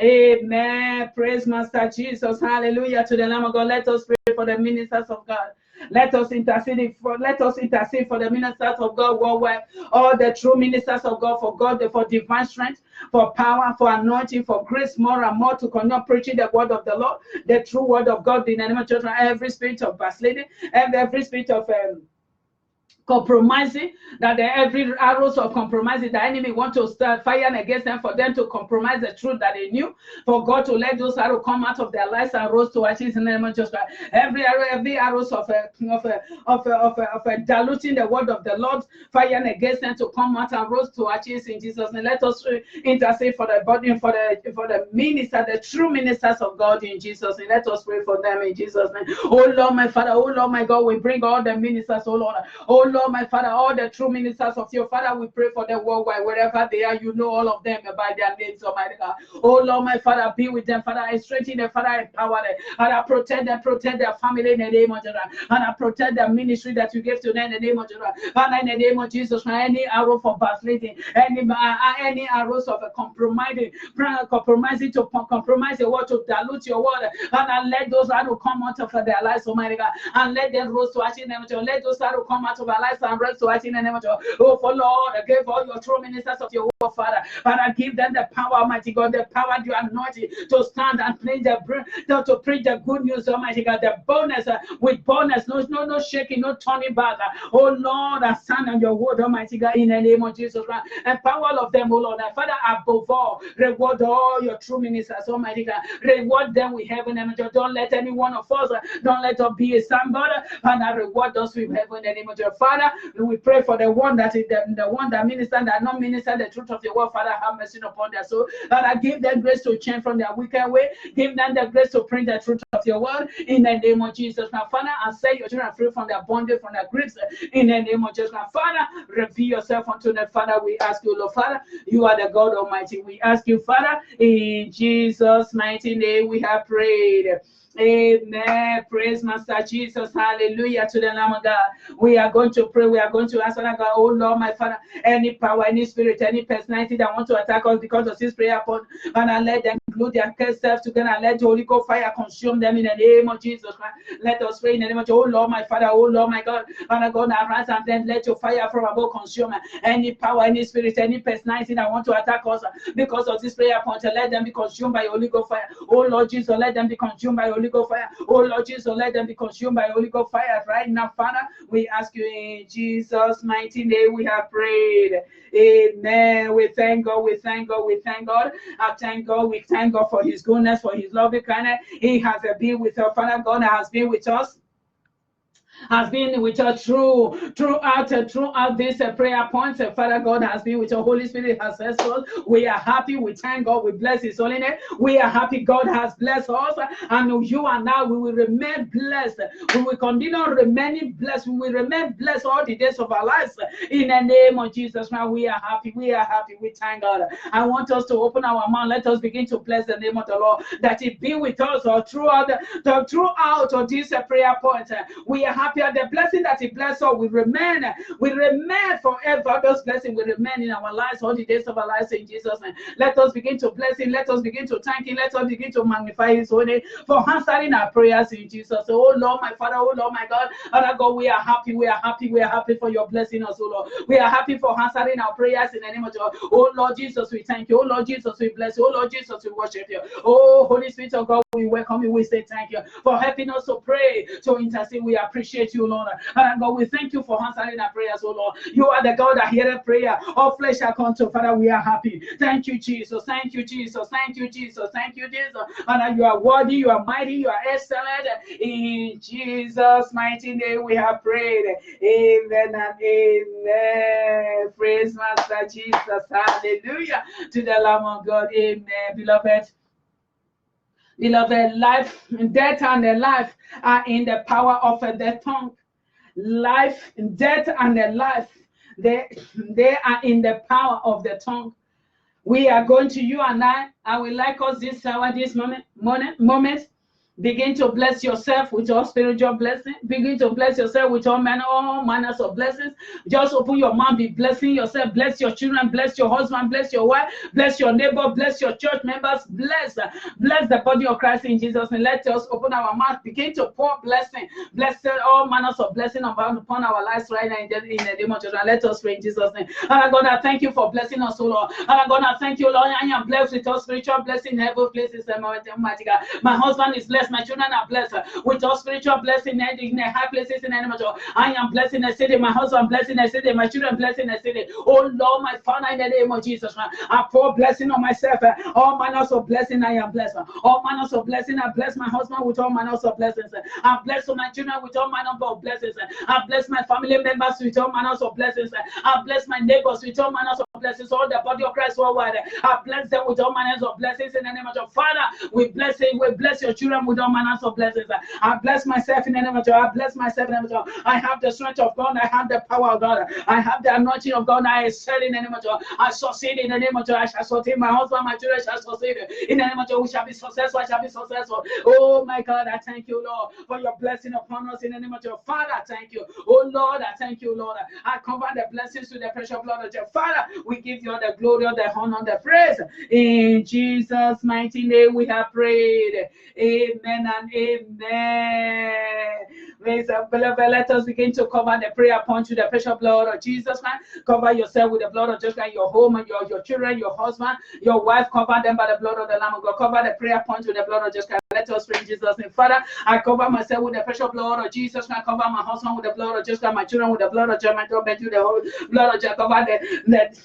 Amen. Praise Master Jesus. Hallelujah to the Lamb of God. Let us pray for the ministers of God. Let us intercede for the ministers of God worldwide, all the true ministers of God, for divine strength, for power, for anointing, for grace, more and more to continue preaching the word of the Lord, the true word of God in the name of children. Every spirit of backsliding, every spirit of compromising, that every arrows of compromising, the enemy want to start firing against them, for them to compromise the truth that they knew, for God to let those arrows come out of their lives and rose to achieve in the name of Jesus Christ. Every arrows of diluting the word of the Lord, firing against them to come out and rose to achieve in Jesus' name. Let us intercede for the body, for the minister, the true ministers of God in Jesus' name. Let us pray for them in Jesus' name. Oh Lord, my Father, oh Lord, my God, we bring all the ministers, oh Lord, oh Lord, my Father, all the true ministers of your Father, we pray for them worldwide, wherever they are. You know all of them by their names, Almighty God. Oh Lord, my Father, be with them, Father. I strengthen them, Father, empower them, and I protect their family in the name of Jesus, and I protect their ministry that you gave to them in the name of Jesus. Father, in the name of Jesus, any arrow for backsliding, any arrows of compromising to compromise your word, to dilute your word, and let those arrows come out of their lives, Almighty God, and let them rose to achieve them. Let those arrows come out of our lives and rest to us in the name of Jesus. Oh, for Lord, give all your true ministers of your word, Father. Father, give them the power, Almighty God, the power and the anointing to stand and preach to preach the good news, Almighty God, the bonus with bonus, no shaking, no turning back. Oh Lord, I stand on your word, Almighty God, in the name of Jesus Christ. Empower all of them, oh Lord. Father, above all, reward all your true ministers, Almighty God. Reward them with heaven and earth. Don't let any one of us, don't let us be a somebody. Father, reward us with heaven in the name of your Father. We pray for the one that is the one that minister, that not minister the truth of your word. Father, have mercy upon their soul. Father, give them grace to change from their wicked way. Give them the grace to preach the truth of your word in the name of Jesus. Now, Father, I set your children free from their bondage, from their grips in the name of Jesus. Now, Father, reveal yourself unto them. Father, we ask you, Lord, Father, you are the God Almighty. We ask you, Father, in Jesus' mighty name we have prayed. Amen. Praise Master Jesus. Hallelujah to the Lamb of God. We are going to pray. We are going to ask God, oh Lord, my Father, any power, any spirit, any personality that want to attack us because of this prayer point, and I let them glue their selves together and let the Holy Ghost fire consume them in the name of Jesus Christ. Let us pray in the name of Jesus. Oh Lord, my Father, oh Lord, my God, and I go now rise and then let your fire from above consume any power, any spirit, any personality that want to attack us because of this prayer point. Let them be consumed by Holy Ghost fire. Oh Lord Jesus, let them be consumed by Holy Ghost fire. Oh Lord Jesus, let them be consumed by Holy Ghost fire right now, Father. We ask you in Jesus' mighty name we have prayed. Amen. We thank God. We thank God. We thank God. I thank God. We thank God for his goodness, for his loving kindness. He has been with us. Father God has been with us. Has been with us throughout this prayer point. Father God has been with your Holy Spirit has blessed us. We are happy. We thank God. We bless his holy name. We are happy God has blessed us, and you and now we will remain blessed. We will continue remaining blessed. We will remain blessed all the days of our lives in the name of Jesus. Now we are happy. We are happy. We thank God. I want us to open our mouth. Let us begin to bless the name of the Lord, that it be with us or throughout this prayer point. We are happy. The blessing that he blessed us will remain forever. Those blessings will remain in our lives all the days of our lives in Jesus' name. Let us begin to bless him. Let us begin to thank him. Let us begin to magnify his holy name for answering our prayers in Jesus. Oh Lord, my Father, oh Lord, my God, and God, we are happy. We are happy. We are happy for your blessing us, oh Lord. We are happy for answering our prayers in the name of God. Oh Lord Jesus, we thank you. Oh Lord Jesus, we bless you. Oh Lord Jesus, we worship you. Oh Holy Spirit of God, we welcome you. We say thank you for helping us to pray, to intercede. We appreciate you, Lord. And God, we thank you for answering our prayers, oh Lord. You are the God that heareth prayer. All flesh shall come to. Father, we are happy. Thank you, Jesus. Thank you, Jesus. Thank you, Jesus. Thank you, Jesus. And you are worthy, you are mighty, you are excellent. In Jesus' mighty name we have prayed. Amen and amen. Praise Master Jesus. Hallelujah. To the Lamb of God. Amen. Beloved, life, death, and the life are in the power of the tongue. Life, death, and the life, they are in the power of the tongue. We are going to, you and I will like us this hour, this moment. Begin to bless yourself with your spiritual blessing. Begin to bless yourself with all manners of blessings. Just open your mouth, be blessing yourself. Bless your children, bless your husband, bless your wife, bless your neighbor, bless your church members. Bless the body of Christ in Jesus' name. Let us open our mouth, begin to pour blessing. Bless all manners of blessing upon our lives right now in the name of Jesus. Let us pray in Jesus' name. And God, I thank you for blessing us, O Lord. And God, I thank you, Lord. I am blessed with all spiritual blessing in heaven places. My husband is blessed. My children are blessed with all spiritual blessing in the high places in the name of Jesus. I am blessed in the city. My husband blessed in the city. My children blessed in the city. Oh Lord, my Father, in the name of Jesus, I pour blessing on myself. All manners of blessing, I am blessed. All manners of blessing, I bless my husband with all manners of blessings. I bless my children with all manners of blessings. I bless my family members with all manners of blessings. I bless my neighbors with all manners of blessings. All the body of Christ worldwide, I bless them with all manners of blessings in the name of Jesus. Father, we bless you. We bless your children with all manners of blessings. I bless myself in the name of God. I bless myself in the name of God. I have the strength of God. I have the power of God. I have the anointing of God. I excel in the name of God. I succeed in the name of God. I shall succeed. My husband, my children shall succeed in the name of God. We shall be successful. I shall be successful. Oh my God, I thank you, Lord, for your blessing upon us in the name of God. Father, I thank you. Oh Lord, I thank you, Lord. I cover the blessings to the precious blood of God. Father, We give you all the glory, all the honor, the praise. In Jesus' mighty name we have prayed. Amen and amen. Beloved, let us begin to cover the prayer point to the precious blood of Jesus Christ. Cover yourself with the blood of Jesus Christ, your home and your children, your husband, your wife. Cover them by the blood of the Lamb of God. Cover the prayer point with the blood of Jesus Christ. Let us pray in Jesus' name. Father, I cover myself with the precious blood of Jesus Christ. Cover my husband with the blood of Jesus Christ. My children with the blood of Jesus. My daughter with the whole blood of Jesus. Cover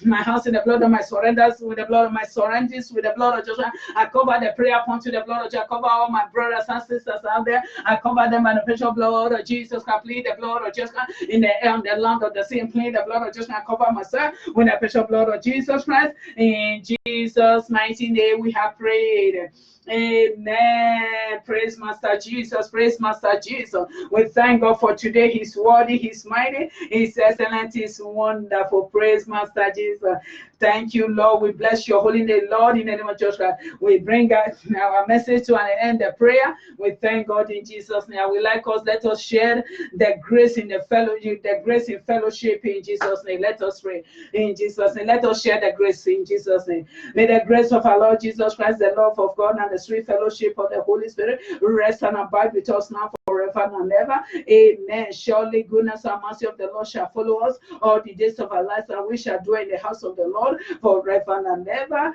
my house in the blood of my surrenders with the blood of my surrenders with the blood of Jesus Christ. I cover the prayer point with the blood of Jesus. I cover all my brothers and sisters out there. I cover them by the precious blood of Jesus Christ. Plead the blood of Jesus Christ in the air, on the land of the sea. Plead the blood of Jesus Christ. Cover myself with the precious blood of Jesus Christ. In Jesus' mighty name we have prayed. Amen. Praise Master Jesus. Praise Master Jesus. We thank God for today. He's worthy. He's mighty. He's excellent. He's wonderful. Praise Master Jesus. Thank you, Lord. We bless your holy name, Lord, in the name of Jesus Christ. We bring our message to an end, the prayer. We thank God in Jesus' name. We like us. Let us share the grace in the fellowship, the grace in fellowship in Jesus' name. Let us pray in Jesus' name. Let us share the grace in Jesus' name. May the grace of our Lord Jesus Christ, the love of God, and the sweet fellowship of the Holy Spirit rest and abide with us now forever and ever. Amen. Surely goodness and mercy of the Lord shall follow us all the days of our lives, and we shall dwell in the house of the Lord forever and ever.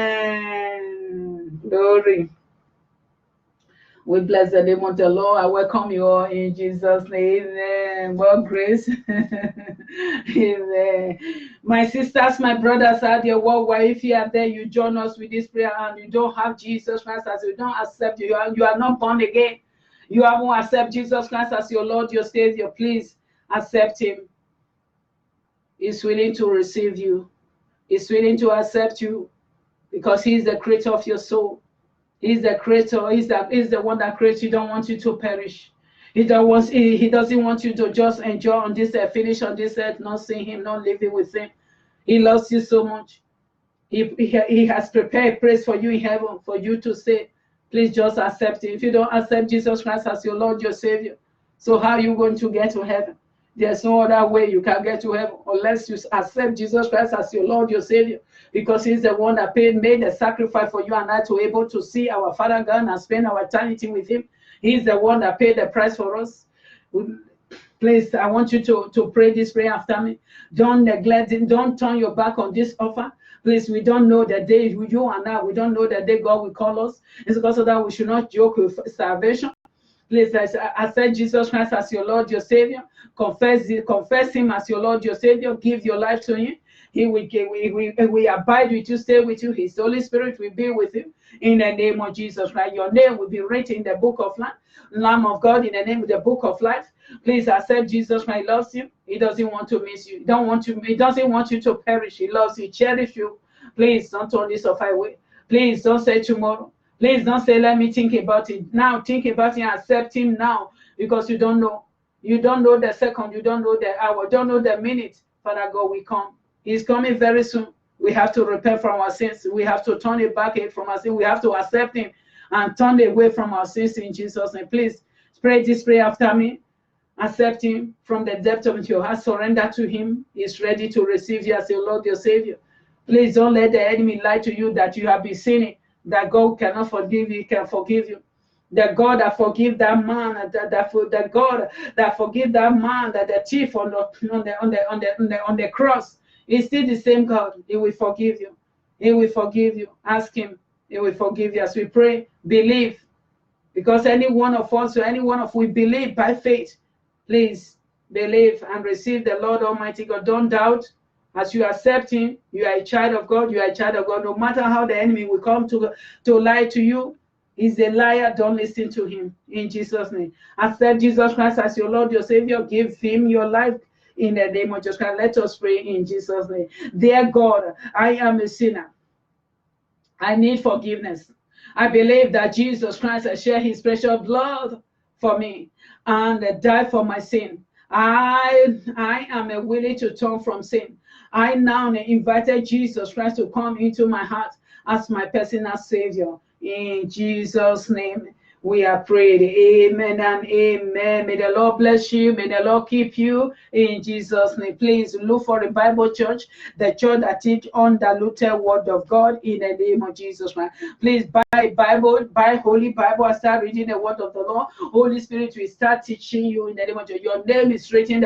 Amen. Glory. We bless the name of the Lord. I welcome you all in Jesus' name. Amen. More grace. Amen. My sisters, my brothers out there worldwide, if you are there, you join us with this prayer and you don't have Jesus Christ as you don't accept you are not born again. You haven't accepted Jesus Christ as your Lord, your Savior. Please accept Him. He's willing to receive you. He's willing to accept you because He's the creator of your soul. He's the creator. He's the one that creates you. Don't want you to perish. He doesn't want you to just enjoy on this earth, finish on this earth, not seeing Him, not living with Him. He loves you so much. He has prepared a place for you in heaven for you to say, please just accept Him. If you don't accept Jesus Christ as your Lord, your Savior, so how are you going to get to heaven? There's no other way you can get to heaven unless you accept Jesus Christ as your Lord, your Savior, because He's the one that made the sacrifice for you and I to be able to see our Father God and spend our eternity with Him. He's the one that paid the price for us. Please, I want you to pray this prayer after me. Don't neglect it. Don't turn your back on this offer. Please, we don't know the day, you and I, we don't know the day God will call us. It's because of that we should not joke with salvation. Please, accept Jesus Christ as your Lord, your Savior. Confess Him as your Lord, your Savior. Give your life to Him. He will abide with you, stay with you. His Holy Spirit will be with you in the name of Jesus Christ. Your name will be written in the book of life, Lamb of God, in the name of the book of life. Please accept Jesus Christ. He loves you. He doesn't want to miss you. He doesn't want you to perish. He loves you, cherish you. Please don't turn this off away. Please don't say tomorrow. Please don't say, let me think about it now. Think about it and accept Him now, because you don't know. You don't know the second. You don't know the hour. Don't know the minute. Father God will come. He's coming very soon. We have to repent from our sins. We have to turn it back from our sins. We have to accept Him and turn away from our sins in Jesus' name. Please pray this prayer after me. Accept Him from the depth of your heart. Surrender to Him. He's ready to receive you as your Lord, your Savior. Please don't let the enemy lie to you that you have been sinning, that God cannot forgive you. He can forgive you. The God that forgive that man, the God that forgive that man, that the thief on the cross, is still the same God. He will forgive you. He will forgive you. Ask Him. He will forgive you. As we pray, believe, because any one of us, or any one of we believe by faith. Please believe and receive the Lord Almighty God. Don't doubt. As you accept Him, you are a child of God. You are a child of God. No matter how the enemy will come to lie to you, he's a liar. Don't listen to him. In Jesus' name, accept Jesus Christ as your Lord, your Savior. Give Him your life in the name of Jesus Christ. Let us pray in Jesus' name. Dear God, I am a sinner. I need forgiveness. I believe that Jesus Christ has shed His precious blood for me and died for my sin. I am willing to turn from sin. I now invited Jesus Christ to come into my heart as my personal Savior. In Jesus' name, We are prayed. Amen and amen. May the Lord bless you. May the Lord keep you in Jesus' name. Please look for a Bible church, the church that teach undiluted word of God in the name of Jesus. Man. Please buy Bible, buy Holy Bible, and start reading the word of the Lord. Holy Spirit will start teaching you in the name of Jesus. Your name is written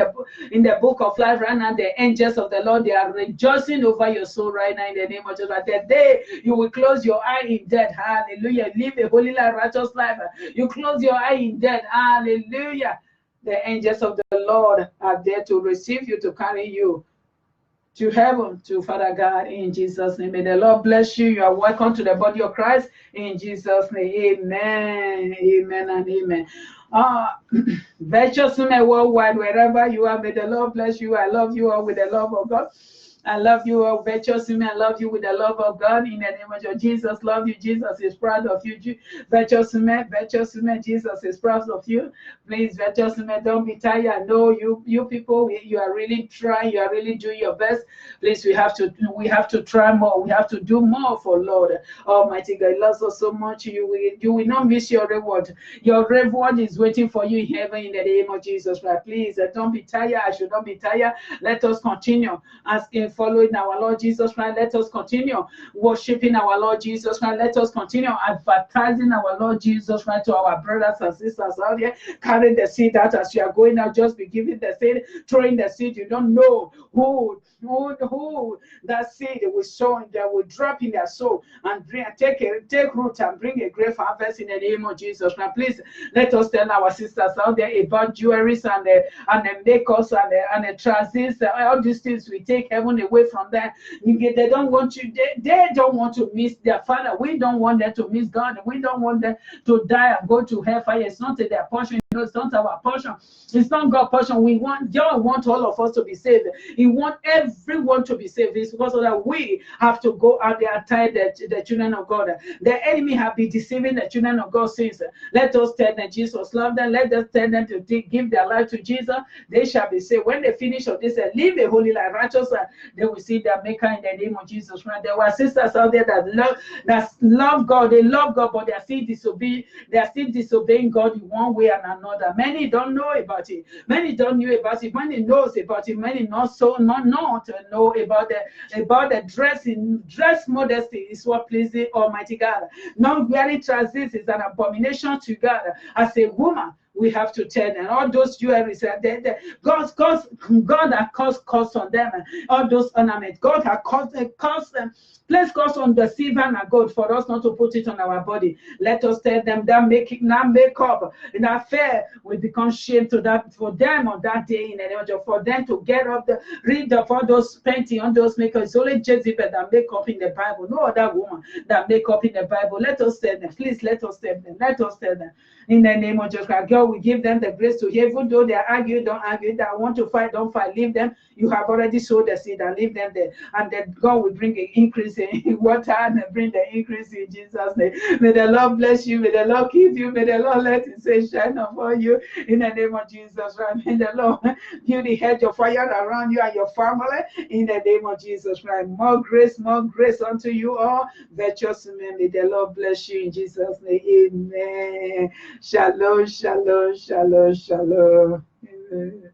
in the book of life right now. The angels of the Lord, they are rejoicing over your soul right now in the name of Jesus. The day you will close your eye in death, hallelujah, live a holy life, righteous life. You close your eye in death, hallelujah. The angels of the Lord are there to receive you, to carry you to heaven, to Father God, in Jesus' name. May the Lord bless you. You are welcome to the body of Christ, in Jesus' name. Amen, amen, and amen. Virtuous women worldwide, wherever you are, may the Lord bless you. I love you all with the love of God. I love you all, virtuous women. I love you with the love of God. In the name of Jesus, love you. Jesus is proud of you. Virtuous women, Jesus is proud of you. Please, virtuous women, don't be tired. I know you people, you are really trying. You are really doing your best. Please, we have to try more. We have to do more for Lord Almighty God. He loves us so much. You will not miss your reward. Your reward is waiting for you in heaven in the name of Jesus. Right? Please, don't be tired. I should not be tired. Let us continue asking, following our Lord Jesus Christ. Let us continue worshiping our Lord Jesus Christ. Let us continue advertising our Lord Jesus Christ to our brothers and sisters out there. Carry the seed out as you are going out. Just be giving the seed, throwing the seed. You don't know who that seed will sow, that will drop in their soul and take root and bring a great harvest in the name of Jesus. Now, please let us tell our sisters out there about jewelries and the makeups and the transits. All these things we take heaven away from them. They don't want you. They don't want to miss their Father. We don't want them to miss God. We don't want them to die and go to hellfire. It's not their portion. It's not our portion. It's not God's portion. God wants all of us to be saved. He wants everyone to be saved. It's because of that we have to go out there and tie the children of God. The enemy have been deceiving the children of God since. Let us tell them Jesus love them. Let us tell them to give their life to Jesus. They shall be saved. When they finish of this, live a holy life, righteous life, they will see their maker in the name of Jesus. Right? There were sisters out there that love God. They love God, but they are still disobeying God in one way and another. Many don't know about it. Many don't know about it. Many knows about it. Many not know about the dress modesty is what pleases Almighty God. Not wearing trousers is an abomination to God. As a woman, we have to tell them all those jewelries. God has caused cost on them. All those ornaments, God has caused them. Place cost on the silver and gold for us not to put it on our body. Let us tell them that makeup, that fair will become shame to that for them on that day in the name, for them to get up read of all those painting on those makeup. It's only Jezebel that make up in the Bible. No other woman that make up in the Bible. Let us tell them. Please let us tell them. Let us tell them. In the name of Jesus Christ, God will give them the grace to hear. Even though they argue, don't argue. They want to fight, don't fight. Leave them. You have already sowed the seed and leave them there. And then God will bring an increase in water and bring the increase in Jesus' name. May the Lord bless you. May the Lord keep you. May the Lord let His face shine upon you. In the name of Jesus Christ. May the Lord build the hedge of fire around you and your family. In the name of Jesus Christ. More grace unto you all. Virtuous men. May the Lord bless you in Jesus' name. Amen. Shalom, shalom, shalom, shalom. Amen.